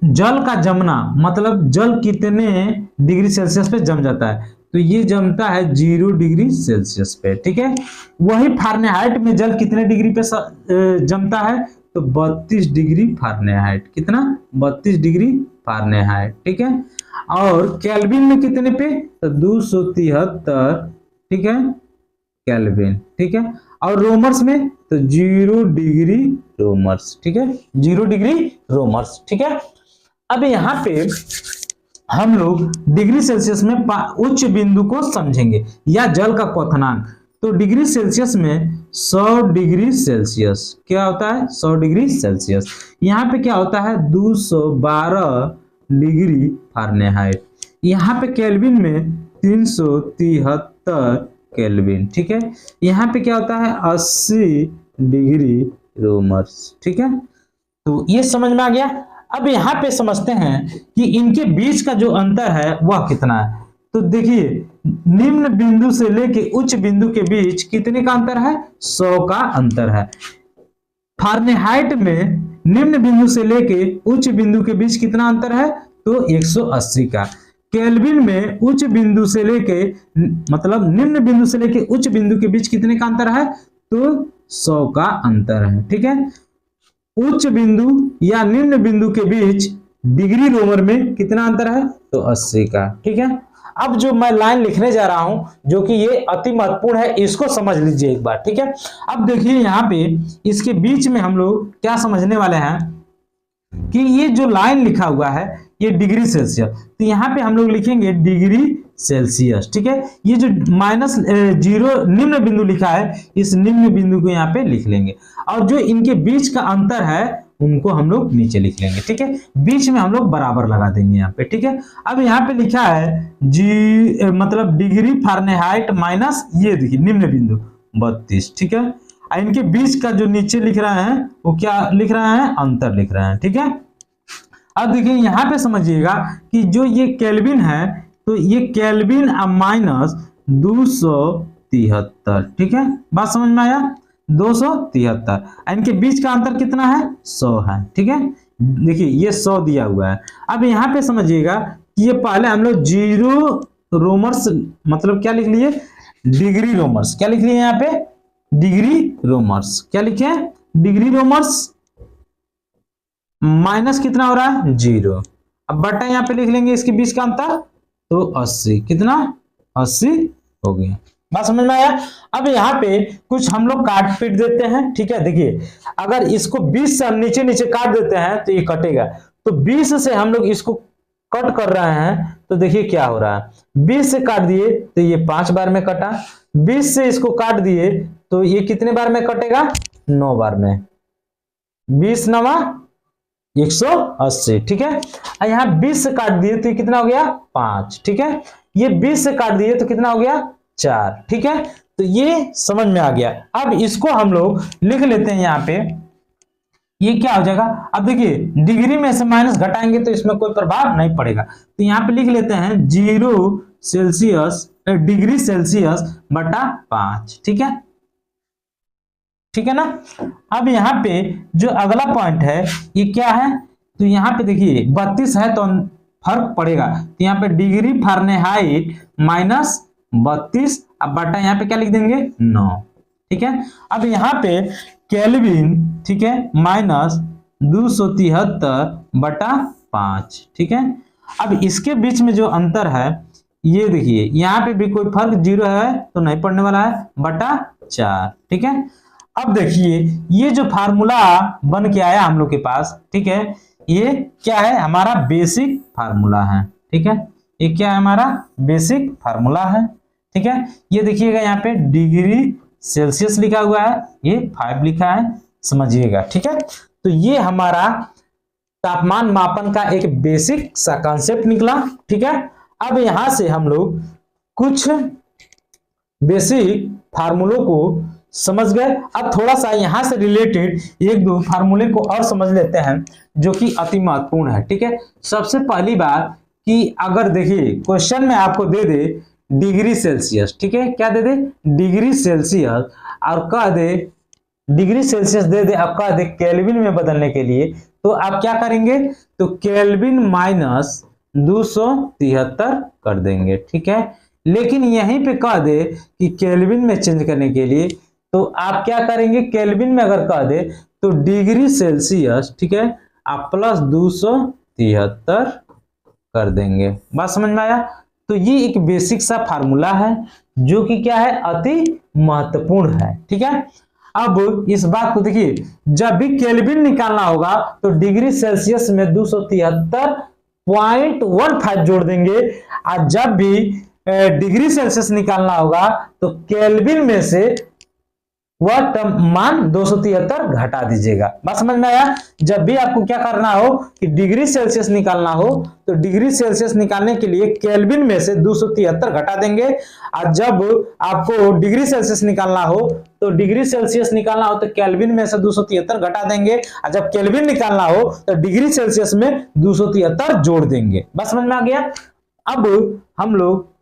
जल का जमना मतलब जल कितने डिग्री सेल्सियस पे जम जाता है, तो ये जमता है 0 डिग्री सेल्सियस पे, ठीक है। वही फारेनहाइट में जल कितने डिग्री पे जमता है, तो 32 डिग्री फारेनहाइट, कितना, 32 डिग्री फारेनहाइट, ठीक है। और केल्विन में कितने पे, तो 273, ठीक है, केल्विन, ठीक है। और रोमर्स में तो 0 डिग्री रोमर्स, ठीक है, 0 डिग्री रोमर्स, ठीक है। अब यहाँ पे हम लोग डिग्री सेल्सियस में उच्च बिंदु को समझेंगे या जल का क्वथनांक। तो डिग्री सेल्सियस में 100 डिग्री सेल्सियस क्या होता है, 100 डिग्री सेल्सियस। यहाँ पे क्या होता है, 212 डिग्री फारेनहाइट। यहाँ पे केल्विन में 373 केल्विन, ठीक है। यहाँ पे क्या होता है, 80 डिग्री रोमर्स, ठीक है। तो ये समझ में आ गया। अब यहाँ पे समझते हैं कि इनके बीच का जो अंतर है वह कितना है। तो देखिए निम्न बिंदु से लेके उच्च बिंदु के बीच कितने का अंतर है, 100 का अंतर है। फारेनहाइट में निम्न बिंदु से लेके उच्च बिंदु के बीच कितना अंतर है, तो 180 का। केल्विन में उच्च बिंदु से लेके मतलब निम्न बिंदु से लेके उच्च बिंदु के बीच कितने का अंतर है, तो 100 का अंतर है, ठीक है। उच्च बिंदु या निम्न बिंदु के बीच डिग्री रोमर में कितना अंतर है, तो 80 का, ठीक है। अब जो मैं लाइन लिखने जा रहा हूं जो कि ये अति महत्वपूर्ण है, इसको समझ लीजिए एक बार, ठीक है। अब देखिए यहाँ पे इसके बीच में हम लोग क्या समझने वाले हैं कि ये जो लाइन लिखा हुआ है ये डिग्री सेल्सियस, तो यहाँ पे हम लोग लिखेंगे डिग्री सेल्सियस, ठीक है। ये जो -0 निम्न बिंदु लिखा है, इस निम्न बिंदु को यहाँ पे लिख लेंगे, और जो इनके बीच का अंतर है उनको हम लोग नीचे लिख लेंगे, ठीक है। बीच में हम लोग बराबर लगा देंगे यहाँ पे, ठीक है। अब यहाँ पे लिखा है मतलब डिग्री फारेनहाइट माइनस ये देखिए निम्न बिंदु 32, ठीक है। इनके बीच का जो नीचे लिख रहे हैं वो क्या लिख रहे हैं, अंतर लिख रहे हैं, ठीक है। अब देखिए यहाँ पे समझिएगा कि जो ये केल्विन है, तो ये केल्विन माइनस 273, ठीक है, बात समझ में आया, 273। इनके बीच का अंतर कितना है, 100 है, ठीक है। देखिए ये 100 दिया हुआ है। अब यहाँ पे समझिएगा कि ये पहले हम लोग 0 रोमर्स मतलब क्या लिख लिए, डिग्री रोमर्स, क्या लिख लिए यहाँ पे, डिग्री रोमर्स, क्या लिखे, डिग्री रोमर्स माइनस कितना हो रहा है, 0। अब बटा यहाँ पे लिख लेंगे इसके बीच का अंतर, तो 80, कितना, 80 हो गया, बात समझ में आया। अब यहाँ पे कुछ हम लोग काट पीट देते हैं, ठीक है। देखिए अगर इसको 20 से हम नीचे नीचे काट देते हैं तो ये कटेगा, तो 20 से हम लोग इसको कट कर रहे हैं, तो देखिए क्या हो रहा है, 20 से काट दिए तो ये 5 बार में कटा, 20 से इसको काट दिए तो ये कितने बार में कटेगा, 9 बार में, 20 9 180, ठीक है। यहाँ 20 से काट दिए तो ये कितना हो गया, 5, ठीक है। ये 20 से काट दिए तो कितना हो गया, 4, ठीक है। तो ये समझ में आ गया। अब इसको हम लोग लिख लेते हैं यहाँ पे, ये क्या हो जाएगा, अब देखिए डिग्री में से माइनस घटाएंगे तो इसमें कोई प्रभाव नहीं पड़ेगा, तो यहाँ पे लिख लेते हैं 0 सेल्सियस डिग्री सेल्सियस बटा 5, ठीक है। ठीक है ना। अब यहाँ पे जो अगला पॉइंट है ये क्या है, तो यहाँ पे देखिए 32 है तो फर्क पड़ेगा, तो यहाँ पे डिग्री फ़ारेनहाइट माइनस 32 अब बटा यहाँ पे क्या लिख देंगे 9, ठीक है। अब यहाँ पे केल्विन, ठीक है, माइनस 273 बटा 5, ठीक है। अब इसके बीच में जो अंतर है ये देखिए, यहाँ पे भी कोई फर्क 0 है तो नहीं पड़ने वाला है, बटा 4, ठीक है। अब देखिए ये जो फार्मूला बन के आया हम लोग के पास, ठीक है, ये क्या है, हमारा बेसिक फार्मूला है, ठीक है। ये क्या है, हमारा बेसिक फार्मूला है, ठीक है। ये देखिएगा यहाँ पे डिग्री सेल्सियस लिखा हुआ है, ये 5 लिखा है, समझिएगा, ठीक है। तो ये हमारा तापमान मापन का एक बेसिक सा कॉन्सेप्ट निकला, ठीक है। अब यहां से हम लोग कुछ बेसिक फार्मूलों को समझ गए। अब थोड़ा सा यहां से रिलेटेड एक दो फार्मूले को और समझ लेते हैं जो कि अति महत्वपूर्ण है, ठीक है। सबसे पहली बात कि अगर देखिए क्वेश्चन में आपको दे दे डिग्री सेल्सियस, ठीक है, क्या दे दे डिग्री सेल्सियस, और कह दे डिग्री सेल्सियस दे दे, अब कह दे केल्विन में बदलने के लिए, तो आप क्या करेंगे, तो केल्विन माइनस 273 कर देंगे, ठीक है। लेकिन यहीं पे कह दे कि केल्विन में चेंज करने के लिए, तो आप क्या करेंगे, केल्विन में अगर कह दे तो डिग्री सेल्सियस, ठीक है, आप प्लस 273 कर देंगे। बात समझ में आया। तो ये एक बेसिक सा फार्मूला है जो कि क्या है, अति महत्वपूर्ण है, ठीक है। अब इस बात को देखिए, जब भी केल्विन निकालना होगा तो डिग्री सेल्सियस में 273.15 जोड़ देंगे, और जब भी डिग्री सेल्सियस निकालना होगा तो केल्विन में से वह मान 273 घटा दीजिएगा। बात समझ में आया। जब भी आपको क्या करना हो कि डिग्री सेल्सियस निकालना हो तो डिग्री सेल्सियस निकालने के लिए केल्विन में से 273 घटा देंगे, और जब आपको डिग्री सेल्सियस निकालना हो तो डिग्री सेल्सियस निकालना हो तो केल्विन में से 273 घटा देंगे, और जब केल्विन निकालना हो तो डिग्री सेल्सियस में 273 जोड़ देंगे। बस समझ में आ गया। अब हम लोग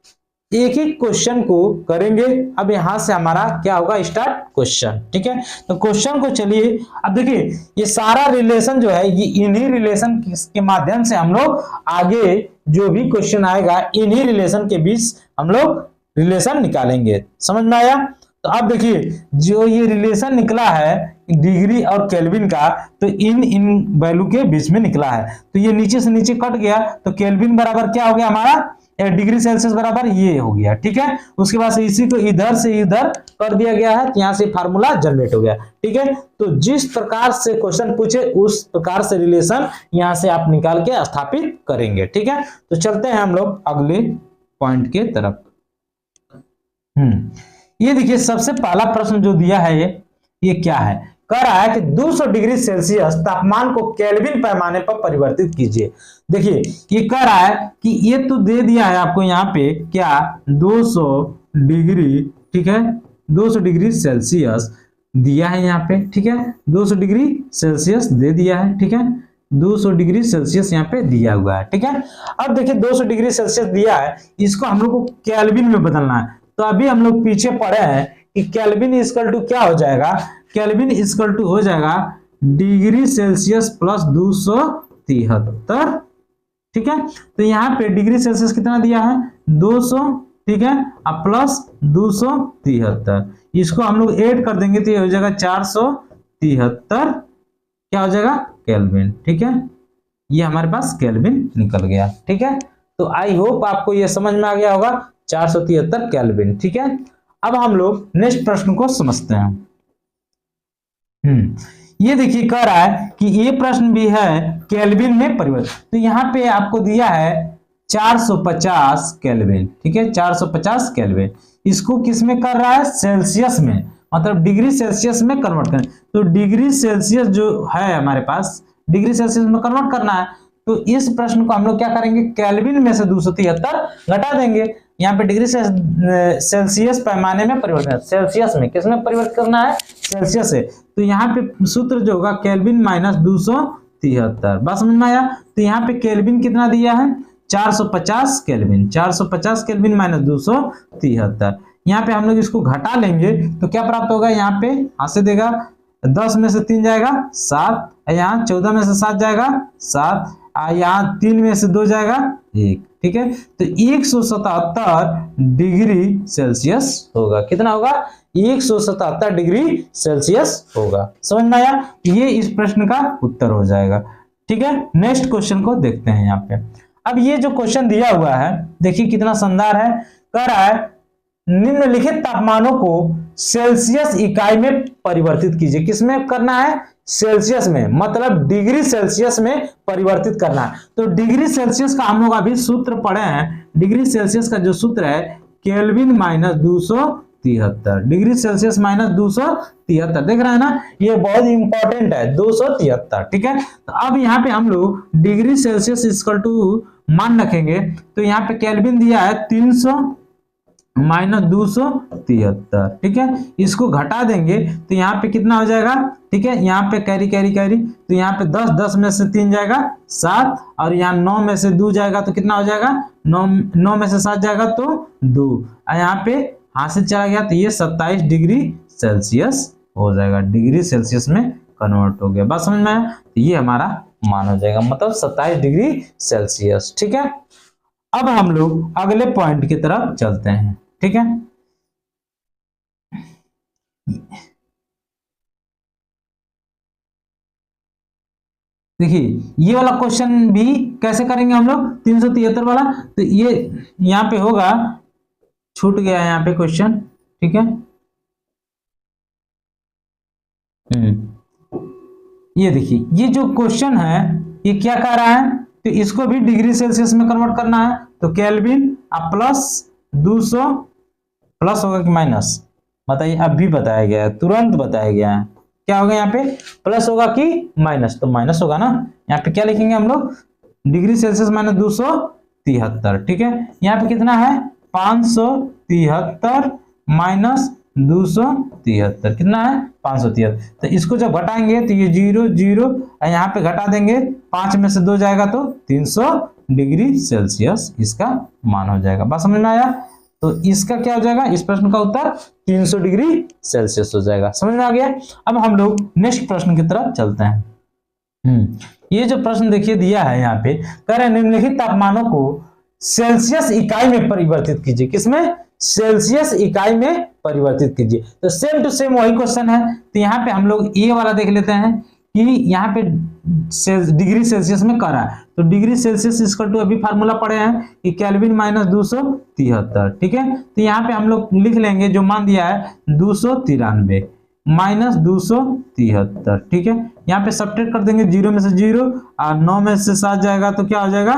एक एक क्वेश्चन को करेंगे। अब यहां से हमारा क्या होगा, स्टार्ट क्वेश्चन, ठीक है। तो क्वेश्चन को चलिए, अब देखिए ये सारा रिलेशन जो है ये इन्हीं रिलेशन के माध्यम से हम लोग आगे जो भी क्वेश्चन आएगा इन्हीं रिलेशन के बीच हम लोग रिलेशन निकालेंगे। समझ में आया। तो अब देखिए जो ये रिलेशन निकला है डिग्री और केल्विन का, तो इन वैल्यू के बीच में निकला है, तो ये नीचे से नीचे कट गया, तो केल्विन बराबर क्या हो गया हमारा, डिग्री सेल्सियस बराबर ये हो गया, ठीक है। उसके बाद से इसी को इधर से इधर कर दिया गया है, तो यहां से फार्मूला जनरेट हो गया, ठीक है। तो जिस प्रकार से क्वेश्चन पूछे उस प्रकार से रिलेशन यहां से आप निकाल के स्थापित करेंगे, ठीक है। तो चलते हैं हम लोग अगले पॉइंट के तरफ। ये देखिए सबसे पहला प्रश्न जो दिया है ये क्या है, कह रहा है कि 200 डिग्री सेल्सियस तापमान को केल्विन पैमाने पर परिवर्तित कीजिए। देखिए ये कह रहा है कि ये तो दे दिया है आपको यहाँ पे क्या 200 डिग्री, ठीक है, 200 डिग्री सेल्सियस दिया है यहाँ पे, ठीक है, 200 डिग्री सेल्सियस दे दिया है, ठीक है, 200 डिग्री सेल्सियस यहाँ पे दिया हुआ है, ठीक है। अब देखिए 200 डिग्री सेल्सियस दिया है, इसको हम लोग को केल्विन में बदलना है। तो अभी हम लोग पीछे पढ़े हैं कि केल्विन इक्वल टू क्या हो जाएगा, केल्विन इक्वल टू हो जाएगा डिग्री सेल्सियस प्लस 273, ठीक है। तो यहाँ पे डिग्री सेल्सियस कितना दिया है 200, ठीक है, अब प्लस 273, इसको हम लोग ऐड कर देंगे तो ये हो जाएगा 473, क्या हो जाएगा केल्विन, ठीक है। ये हमारे पास केल्विन निकल गया, ठीक है। तो आई होप आपको ये समझ में आ गया होगा 473 केल्विन, ठीक है। अब हम लोग नेक्स्ट प्रश्न को समझते हैं। ये देखिए कह रहा है कि ये प्रश्न भी है केल्विन में परिवर्तन, तो यहाँ पे आपको दिया है 450 केल्विन, ठीक है, 450 केल्विन, इसको किस में कर रहा है सेल्सियस में, मतलब डिग्री सेल्सियस में कन्वर्ट करें। तो डिग्री सेल्सियस जो है हमारे पास डिग्री सेल्सियस में कन्वर्ट करना है, तो इस प्रश्न को हम लोग क्या करेंगे केल्विन में से 273 घटा देंगे। यहाँ पे डिग्री सेल्सियस पैमाने में परिवर्तन, सेल्सियस में किस में परिवर्तित करना है सेल्सियस से, तो यहाँ पे सूत्र जो होगा केल्विन माइनस 273। बात समझ में आया। तो यहाँ पे केल्विन कितना दिया है 450 केल्विन, 450 केल्विन माइनस 273, यहाँ पे हम लोग इसको घटा लेंगे तो क्या प्राप्त होगा, यहाँ पे हाथ से देगा 10 में से 3 जाएगा 7, यहाँ 14 में से 7 जाएगा 7, यहाँ 3 में से 2 जाएगा 1। ठीक है, तो 177 डिग्री सेल्सियस होगा। कितना होगा, 177 डिग्री सेल्सियस होगा। समझ में आया, ये इस प्रश्न का उत्तर हो जाएगा। ठीक है, नेक्स्ट क्वेश्चन को देखते हैं। यहाँ पे अब ये जो क्वेश्चन दिया हुआ है देखिए कितना शानदार है। कह रहा है निम्नलिखित तापमानों को सेल्सियस इकाई में परिवर्तित कीजिए। किसमें करना है, सेल्सियस में, मतलब डिग्री सेल्सियस में परिवर्तित करना है। तो डिग्री सेल्सियस का हम लोग अभी सूत्र पढ़े हैं। डिग्री सेल्सियस का जो सूत्र है kelvin minus 273 degree Celsius minus 273, देख रहे हैं ना, ये बहुत इंपॉर्टेंट है 273। ठीक है, तो अब यहाँ पे हम लोग डिग्री सेल्सियस इक्वल टू मान रखेंगे। तो यहाँ पे केल्विन दिया है 300 माइनस 273। ठीक है, इसको घटा देंगे तो यहाँ पे कितना हो जाएगा। ठीक है, यहाँ पे कैरी कैरी कैरी, तो यहाँ पे 10 में से 3 जाएगा 7, और यहाँ 9 में से 2 जाएगा तो कितना हो जाएगा, 9 में से 7 जाएगा तो 2, और यहाँ पे हाथ से चला गया तो ये 27 डिग्री सेल्सियस हो जाएगा। डिग्री सेल्सियस में कन्वर्ट हो गया। बात समझ में आया, तो ये हमारा मान हो जाएगा, मतलब 27 डिग्री सेल्सियस। ठीक है, अब हम लोग अगले पॉइंट की तरफ चलते हैं। ठीक है, देखिए ये वाला क्वेश्चन भी कैसे करेंगे हम लोग, 373 वाला। तो ये यहाँ पे होगा, छूट गया है यहाँ पे क्वेश्चन। ठीक है, ये देखिए ये जो क्वेश्चन है ये क्या कह रहा है, तो इसको भी डिग्री सेल्सियस में कन्वर्ट करना है। तो केल्विन प्लस 200 प्लस होगा कि माइनस, बताइए, अभी बताया गया है, तुरंत बताया गया है। क्या होगा यहाँ पे, प्लस होगा कि माइनस, तो माइनस होगा ना। यहाँ पे क्या लिखेंगे हम लोग, डिग्री सेल्सियस माइनस 273। ठीक है, यहाँ पे कितना है 573 माइनस 273, कितना है 573। तो इसको जब घटाएंगे तो ये 0 0, यहाँ पे घटा देंगे, 5 में से 2 जाएगा तो 300 डिग्री सेल्सियस इसका मान हो जाएगा। बात समझ में आया, तो इसका क्या हो जाएगा, इस प्रश्न का उत्तर 300 डिग्री सेल्सियस हो जाएगा। समझ में आ गया। अब हम लोग नेक्स्ट प्रश्न की तरफ चलते हैं। ये जो प्रश्न देखिए दिया है यहाँ पे, कह रहे हैं निम्नलिखित तापमानों को सेल्सियस इकाई में परिवर्तित कीजिए। किसमें, सेल्सियस इकाई में परिवर्तित कीजिए। तो सेम टू सेम वही क्वेश्चन है। तो यहाँ पे हम लोग ये वाला देख लेते हैं कि यहाँ पे डिग्री सेल्सियस में कर रहा है। तो डिग्री सेल्सियस इसका टू अभी फार्मूला पढ़े हैं कि केल्विन माइनस 273। ठीक है, तो यहाँ पे हम लोग लिख लेंगे जो मान दिया है 293 माइनस 273। ठीक है, यहाँ पे सब्ट्रैक्ट कर देंगे, 0 में से 0 और 9 में से 7 जाएगा तो क्या हो जाएगा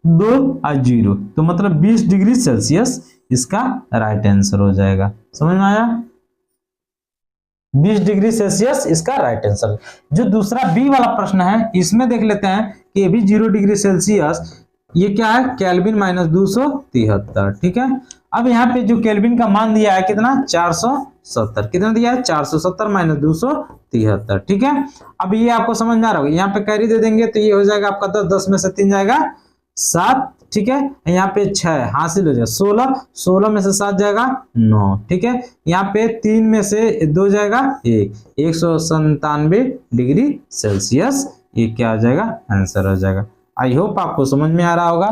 2 और 0, तो मतलब 20 डिग्री सेल्सियस इसका राइट आंसर हो जाएगा। समझ में आया, 20 डिग्री सेल्सियस इसका राइट आंसर। जो दूसरा बी वाला प्रश्न है इसमें देख लेते हैं कि ये भी 0 डिग्री सेल्सियस, ये क्या है केल्विन माइनस 273। ठीक है, अब यहाँ पे जो केल्विन का मान दिया है कितना 470, कितना दिया है 470 माइनस 273। ठीक है, अब ये आपको समझ में आ रहा होगा, यहाँ पे कैरी दे देंगे तो ये हो जाएगा आपका 10 में से 3 जाएगा 7। ठीक है, यहाँ पे 6 हासिल हो जाएगा 16, 16 में से 7 जाएगा 9। ठीक है, यहाँ पे 3 में से 2 जाएगा 1, 197 डिग्री सेल्सियस ये क्या हो जाएगा आंसर हो जाएगा। आई होप आपको समझ में आ रहा होगा।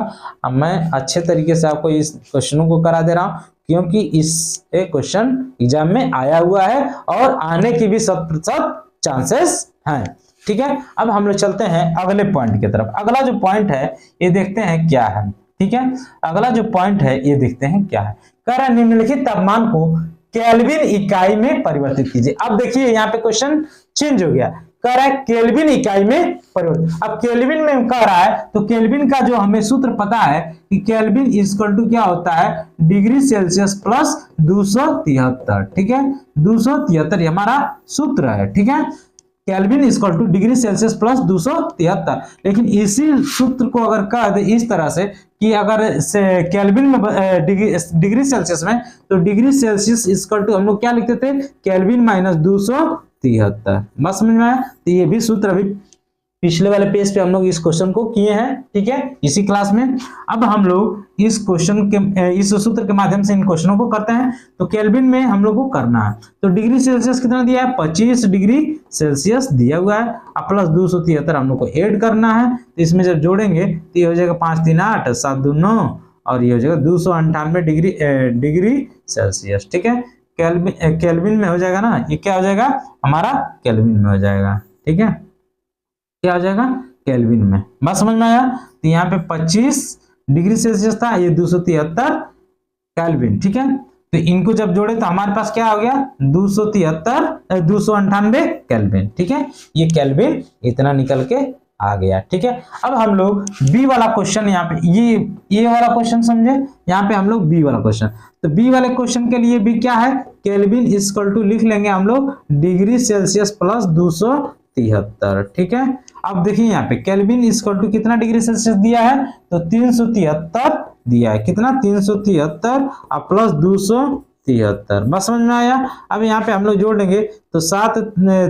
अब मैं अच्छे तरीके से आपको इस क्वेश्चनों को करा दे रहा हूँ क्योंकि इस क्वेश्चन एग्जाम में आया हुआ है और आने की भी 100% चांसेस हैं। ठीक है, अब हम लोग चलते हैं अगले पॉइंट की तरफ। अगला जो पॉइंट है ये देखते हैं क्या है। ठीक है, अगला जो पॉइंट है ये देखते हैं क्या है। कह रहा है निम्नलिखित तापमान को केल्विन इकाई में परिवर्तित कीजिए। अब देखिए यहाँ पे क्वेश्चन चेंज हो गया, कह रहा है केल्विन इकाई में परिवर्तित। अब केल्विन में कह रहा है तो केल्विन का जो हमें सूत्र पता है कि केल्विन इक्वल टू क्या होता है डिग्री सेल्सियस प्लस 273। ठीक है, 273 हमारा सूत्र है। ठीक है, kelvin equal two degree Celsius plus 273। लेकिन इसी सूत्र को अगर कह दे इस तरह से कि अगर से केल्विन में डिग्री सेल्सियस में, तो डिग्री सेल्सियस इक्वल टू हम लोग क्या लिखते थे केल्विन माइनस 273। बस समझ में आया। तो ये भी सूत्र अभी पिछले वाले पेज पे हम लोग इस क्वेश्चन को किए हैं, ठीक है, इसी क्लास में। अब हम लोग इस क्वेश्चन के इस सूत्र के माध्यम से इन क्वेश्चनों को करते हैं। तो केल्विन में हम लोग को करना है। तो डिग्री सेल्सियस कितना दिया है, 25 डिग्री सेल्सियस दिया हुआ है। अब प्लस 273 हम लोग को ऐड करना है। तो इसमें जब जोड़ेंगे तो ये हो जाएगा 5 3 8 7 2 9 और ये हो जाएगा 298 डिग्री सेल्सियस, ठीक है। केल्विन में हो जाएगा ना, ये क्या हो जाएगा हमारा, केल्विन में हो जाएगा, ठीक है, क्या हो जाएगा, केल्विन में। बात समझ में आया। तो यहाँ पे 25 डिग्री सेल्सियस था, ये 273 केल्विन, ठीक है। तो इनको जब जोड़े तो हमारे पास क्या हो गया, 298 केल्विन, ठीक है। ये केल्विन इतना निकल के आ गया, ठीक है। अब हम लोग बी वाला क्वेश्चन, यहाँ पे ये वाला क्वेश्चन समझे, यहाँ पे हम लोग बी वाला क्वेश्चन। तो बी वाले क्वेश्चन के लिए भी क्या है, केल्विन इक्वल टू लिख लेंगे हम लोग डिग्री सेल्सियस प्लस 273, ठीक है। अब देखिए यहाँ पे केल्विन इक्वल टू कितना डिग्री सेल्सियस दिया है, तो 373 दिया है, कितना 373 और प्लस 273, बस समझ में आया। अब यहाँ पे हम लोग जोड़ लेंगे तो 7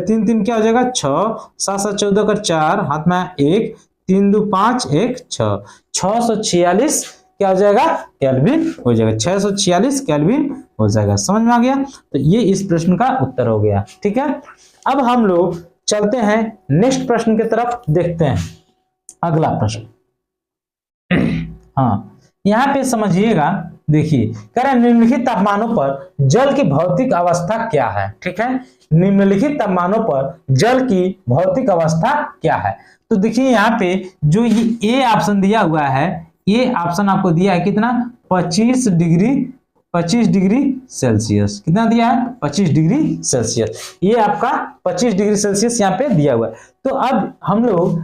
3 3 क्या हो जाएगा 6, 7 7 14 कर 4, हाथ में 1 3 2 5 1 6, 646 क्या हो जाएगा, केल्विन हो जाएगा, 646 केल्विन हो जाएगा। समझ में आ गया। तो ये इस प्रश्न का उत्तर हो गया, ठीक है। अब हम लोग चलते हैं नेक्स्ट प्रश्न की तरफ, देखते हैं अगला प्रश्न। हाँ, यहाँ पे समझिएगा, देखिए कह रहे हैं निम्नलिखित तापमानों पर जल की भौतिक अवस्था क्या है, ठीक है। निम्नलिखित तापमानों पर जल की भौतिक अवस्था क्या है। तो देखिए यहाँ पे जो ये ए ऑप्शन दिया हुआ है, ये ऑप्शन आपको दिया है कितना, 25 डिग्री सेल्सियस, कितना दिया है 25 डिग्री सेल्सियस, ये आपका 25 डिग्री सेल्सियस यहाँ पे दिया हुआ है। तो अब हम लोग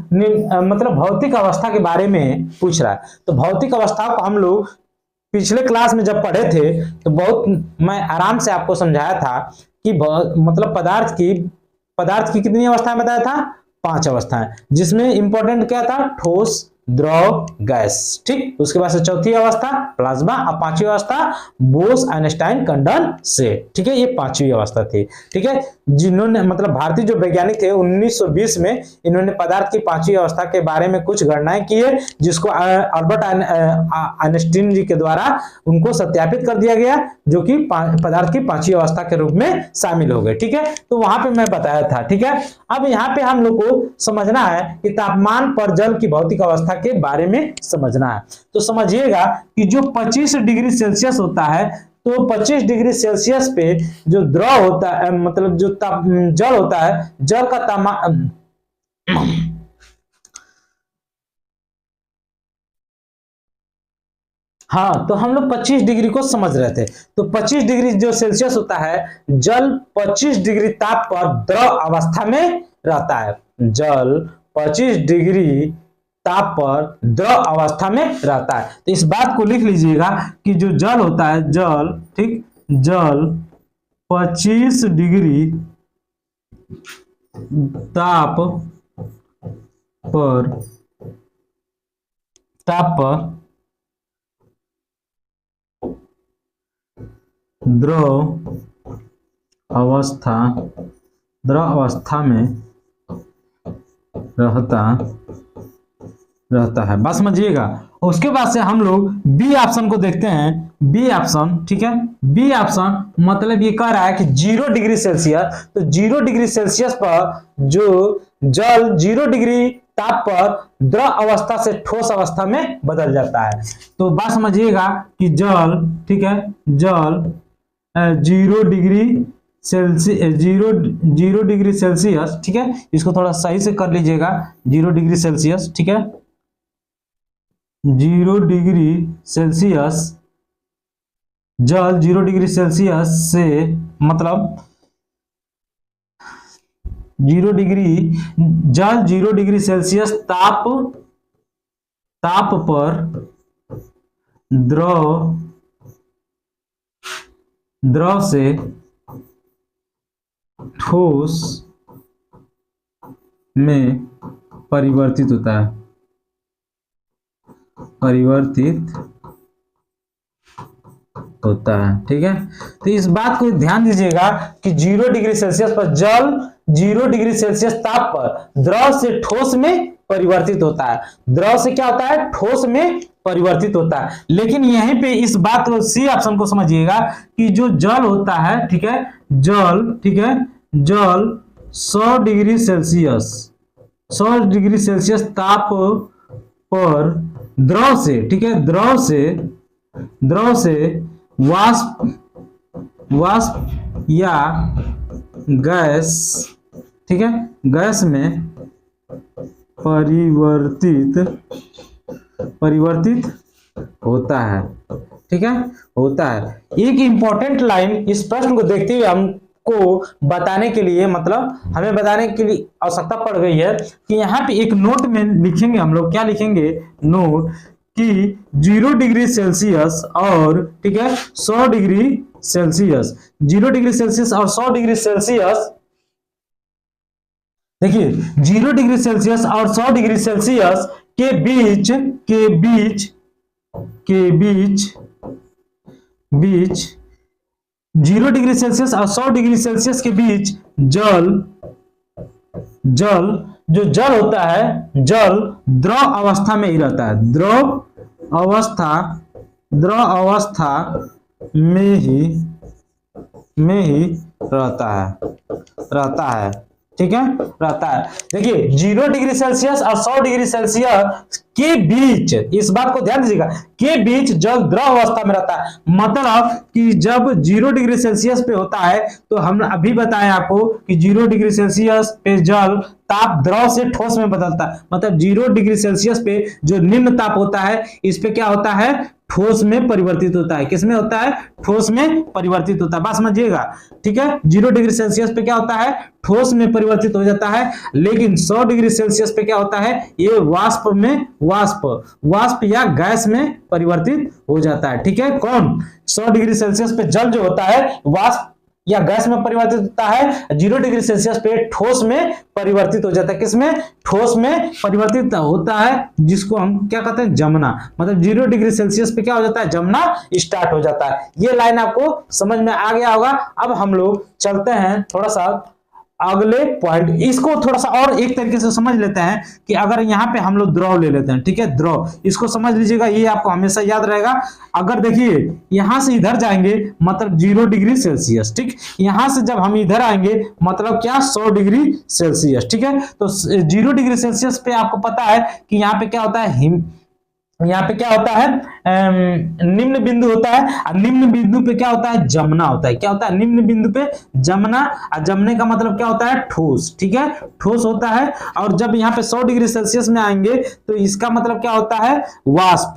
मतलब भौतिक अवस्था के बारे में पूछ रहा है। तो भौतिक अवस्था को हम लोग पिछले क्लास में जब पढ़े थे तो बहुत मैं आराम से आपको समझाया था कि मतलब पदार्थ की कितनी अवस्थाएं बताया था, 5 अवस्थाएं, जिसमें इंपॉर्टेंट क्या था, ठोस, द्रव, गैस, ठीक। उसके बाद से चौथी अवस्था प्लाज्मा और पांचवी अवस्था बोस आइंस्टाइन कंडेंसेट, ठीक है। ये पांचवी अवस्था थी, ठीक है। जिन्होंने मतलब भारतीय जो वैज्ञानिक थे 1920 में इन्होंने पदार्थ की पांचवी अवस्था के बारे में कुछ गणनाएं की है, जिसको अल्बर्ट आइंस्टीन जी के द्वारा उनको सत्यापित कर दिया गया, जो कि पदार्थ की पांचवी अवस्था के रूप में शामिल हो गए, ठीक है। तो वहां पे मैं बताया था, ठीक है। अब यहाँ पे हम लोग को समझना है कि तापमान पर जल की भौतिक अवस्था के बारे में समझना है। तो समझिएगा कि जो 25 डिग्री सेल्सियस होता है, तो 25 डिग्री सेल्सियस पे जो द्रव होता है, मतलब जो जल होता है, जल का तापमान हाँ, तो हम लोग 25 डिग्री को समझ रहे थे। तो 25 डिग्री जो सेल्सियस होता है, जल 25 डिग्री ताप पर द्रव अवस्था में रहता है। जल 25 डिग्री ताप पर द्रव अवस्था में रहता है। तो इस बात को लिख लीजिएगा कि जो जल होता है, जल, ठीक, जल 25 डिग्री ताप पर द्रव अवस्था में रहता है। बात समझिएगा। उसके बाद से हम लोग बी ऑप्शन को देखते हैं। बी ऑप्शन, ठीक है। बी ऑप्शन मतलब ये कह रहा है कि 0 डिग्री सेल्सियस, तो 0 डिग्री सेल्सियस पर जो जल 0 डिग्री ताप पर द्रव अवस्था से ठोस अवस्था में बदल जाता है। तो बात समझिएगा कि जल, ठीक है, जल 0 डिग्री सेल्सियस, ठीक है। इसको थोड़ा सही से कर लीजिएगा, 0 डिग्री सेल्सियस, ठीक है, 0 डिग्री सेल्सियस, जल 0 डिग्री सेल्सियस से मतलब 0 डिग्री, जल 0 डिग्री सेल्सियस ताप पर द्रव से ठोस में परिवर्तित होता है, ठीक है। तो इस बात को ध्यान दीजिएगा कि 0 डिग्री सेल्सियस पर जल 0 डिग्री सेल्सियस ताप पर द्रव से ठोस में परिवर्तित होता है। द्रव से क्या होता है? ठोस में परिवर्तित होता है। लेकिन यहीं पे इस बात को, सी ऑप्शन को समझिएगा कि जो जल होता है, ठीक है, जल, ठीक है, जल 100 डिग्री सेल्सियस, 100 डिग्री सेल्सियस ताप पर द्रव से, ठीक है, द्रव से वाष्प या गैस, ठीक है, गैस में परिवर्तित होता है, ठीक है, होता है। एक इंपॉर्टेंट लाइन इस प्रश्न को देखते हुए हमको बताने के लिए, मतलब हमें बताने के लिए आवश्यकता पड़ गई है कि यहाँ पे एक नोट में लिखेंगे हम लोग, क्या लिखेंगे? नोट कि 0 डिग्री सेल्सियस और, ठीक है, 100 डिग्री सेल्सियस, 0 डिग्री सेल्सियस और 100 डिग्री सेल्सियस, देखिए 0 डिग्री सेल्सियस और 100 डिग्री सेल्सियस के बीच 0 डिग्री सेल्सियस और 100 डिग्री सेल्सियस के बीच जो जल होता है, जल द्रव अवस्था में ही रहता है, द्रव अवस्था में ही रहता है, ठीक है, रहता है। देखिए 0 डिग्री सेल्सियस और 100 डिग्री सेल्सियस के बीच, इस बात को ध्यान दीजिएगा, के बीच जल द्रव अवस्था में रहता है। मतलब कि जब 0 डिग्री सेल्सियस पे होता है, तो हम अभी बताएं आपको कि 0 डिग्री सेल्सियस पे जल ताप द्रव से ठोस में बदलता है। मतलब 0 डिग्री सेल्सियस पे जो निम्न ताप होता है, इस पे क्या होता है? ठोस में परिवर्तित होता है। किसमें होता है? ठोस में परिवर्तित होता है। बात समझिएगा, ठीक है। 0 डिग्री सेल्सियस पे क्या होता है? ठोस में परिवर्तित हो जाता है। लेकिन 100 डिग्री सेल्सियस पे क्या होता है? ये वाष्प या गैस में परिवर्तित हो जाता है, ठीक है। कौन? 100 डिग्री सेल्सियस पे जल जो होता है वाष्प या गैस में परिवर्तित होता है। 0 डिग्री सेल्सियस पे ठोस में परिवर्तित हो जाता है। किसमें? ठोस में परिवर्तित होता है, जिसको हम क्या कहते हैं? जमना। मतलब 0 डिग्री सेल्सियस पे क्या हो जाता है? जमना स्टार्ट हो जाता है। ये लाइन आपको समझ में आ गया होगा। अब हम लोग चलते हैं थोड़ा सा अगले पॉइंट, इसको थोड़ा सा और एक तरीके से समझ लेते हैं कि अगर यहाँ पे हम लोग द्रव ले लेते हैं, ठीक है, द्रव, इसको समझ लीजिएगा, ये आपको हमेशा याद रहेगा। अगर देखिए यहां से इधर जाएंगे मतलब 0 डिग्री सेल्सियस, ठीक, यहां से जब हम इधर आएंगे मतलब क्या? 100 डिग्री सेल्सियस, ठीक है। तो 0 डिग्री सेल्सियस पे आपको पता है कि यहाँ पे क्या होता है? यहाँ पे क्या होता है? निम्न बिंदु होता है। और निम्न बिंदु पे क्या होता है? जमना होता है। क्या होता है? निम्न बिंदु पे जमना। और जमने का मतलब क्या होता है? ठोस, ठीक है, ठोस होता है। और जब यहाँ पे 100 डिग्री सेल्सियस में आएंगे तो इसका मतलब क्या होता है? वाष्प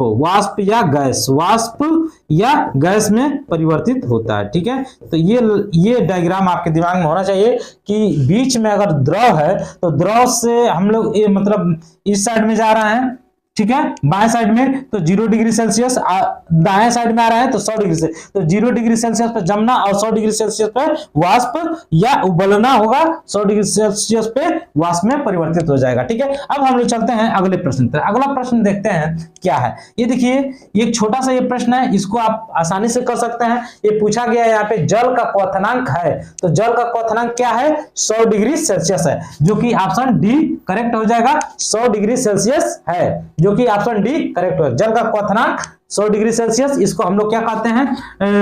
या गैस में परिवर्तित होता है, ठीक है। तो ये डायग्राम आपके दिमाग में होना चाहिए कि बीच में अगर द्रव है तो द्रव से हम लोग ये मतलब इस साइड में जा रहे हैं, ठीक है, बाएं साइड में तो 0 डिग्री सेल्सियस, दाएं साइड में आ रहा है तो 100 डिग्री से, तो 0 डिग्री सेल्सियस पे जमना और 100 डिग्री सेल्सियस पे वाष्प या उबलना होगा। 100 डिग्री सेल्सियस पे वाष्प में परिवर्तित हो जाएगा, ठीक है। अब हम लोग चलते हैं अगले प्रश्न पर। अगला प्रश्न देखते हैं क्या है। ये देखिए, एक छोटा सा ये प्रश्न है, इसको आप आसानी से कर सकते हैं। ये पूछा गया है यहाँ पे जल का क्वथनांक है, तो जल का क्वथनांक क्या है? 100 डिग्री सेल्सियस है, जो कि ऑप्शन डी करेक्ट हो जाएगा। 100 डिग्री सेल्सियस है, जो कि ऑप्शन डी करेक्ट है। जल का क्वथनांक 100 डिग्री सेल्सियस, इसको हम लोग क्या कहते हैं?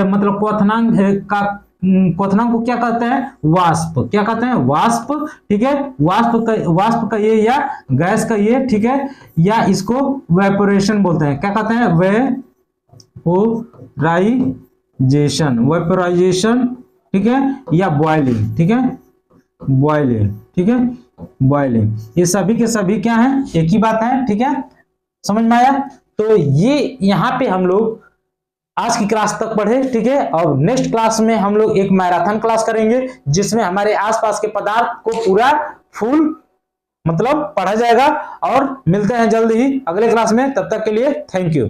मतलब क्वथनांक को क्या कहते हैं? वाष्प। क्या कहते हैं? वाष्प, ठीक है। वाष्प का ये या गैस का ये, ठीक है, या इसको वेपोरेशन बोलते हैं। क्या कहते हैं? वेपोराइजेशन, ठीक है, या बॉइलिंग, ठीक है, बॉइलिंग, ठीक है, बॉइलिंग। ये सभी के सभी क्या है? एक ही बात है, ठीक है। समझ में आया? तो ये यहाँ पे हम लोग आज की क्लास तक पढ़े, ठीक है। और नेक्स्ट क्लास में हम लोग एक मैराथन क्लास करेंगे, जिसमें हमारे आसपास के पदार्थ को पूरा फुल मतलब पढ़ा जाएगा। और मिलते हैं जल्द ही अगले क्लास में। तब तक के लिए थैंक यू।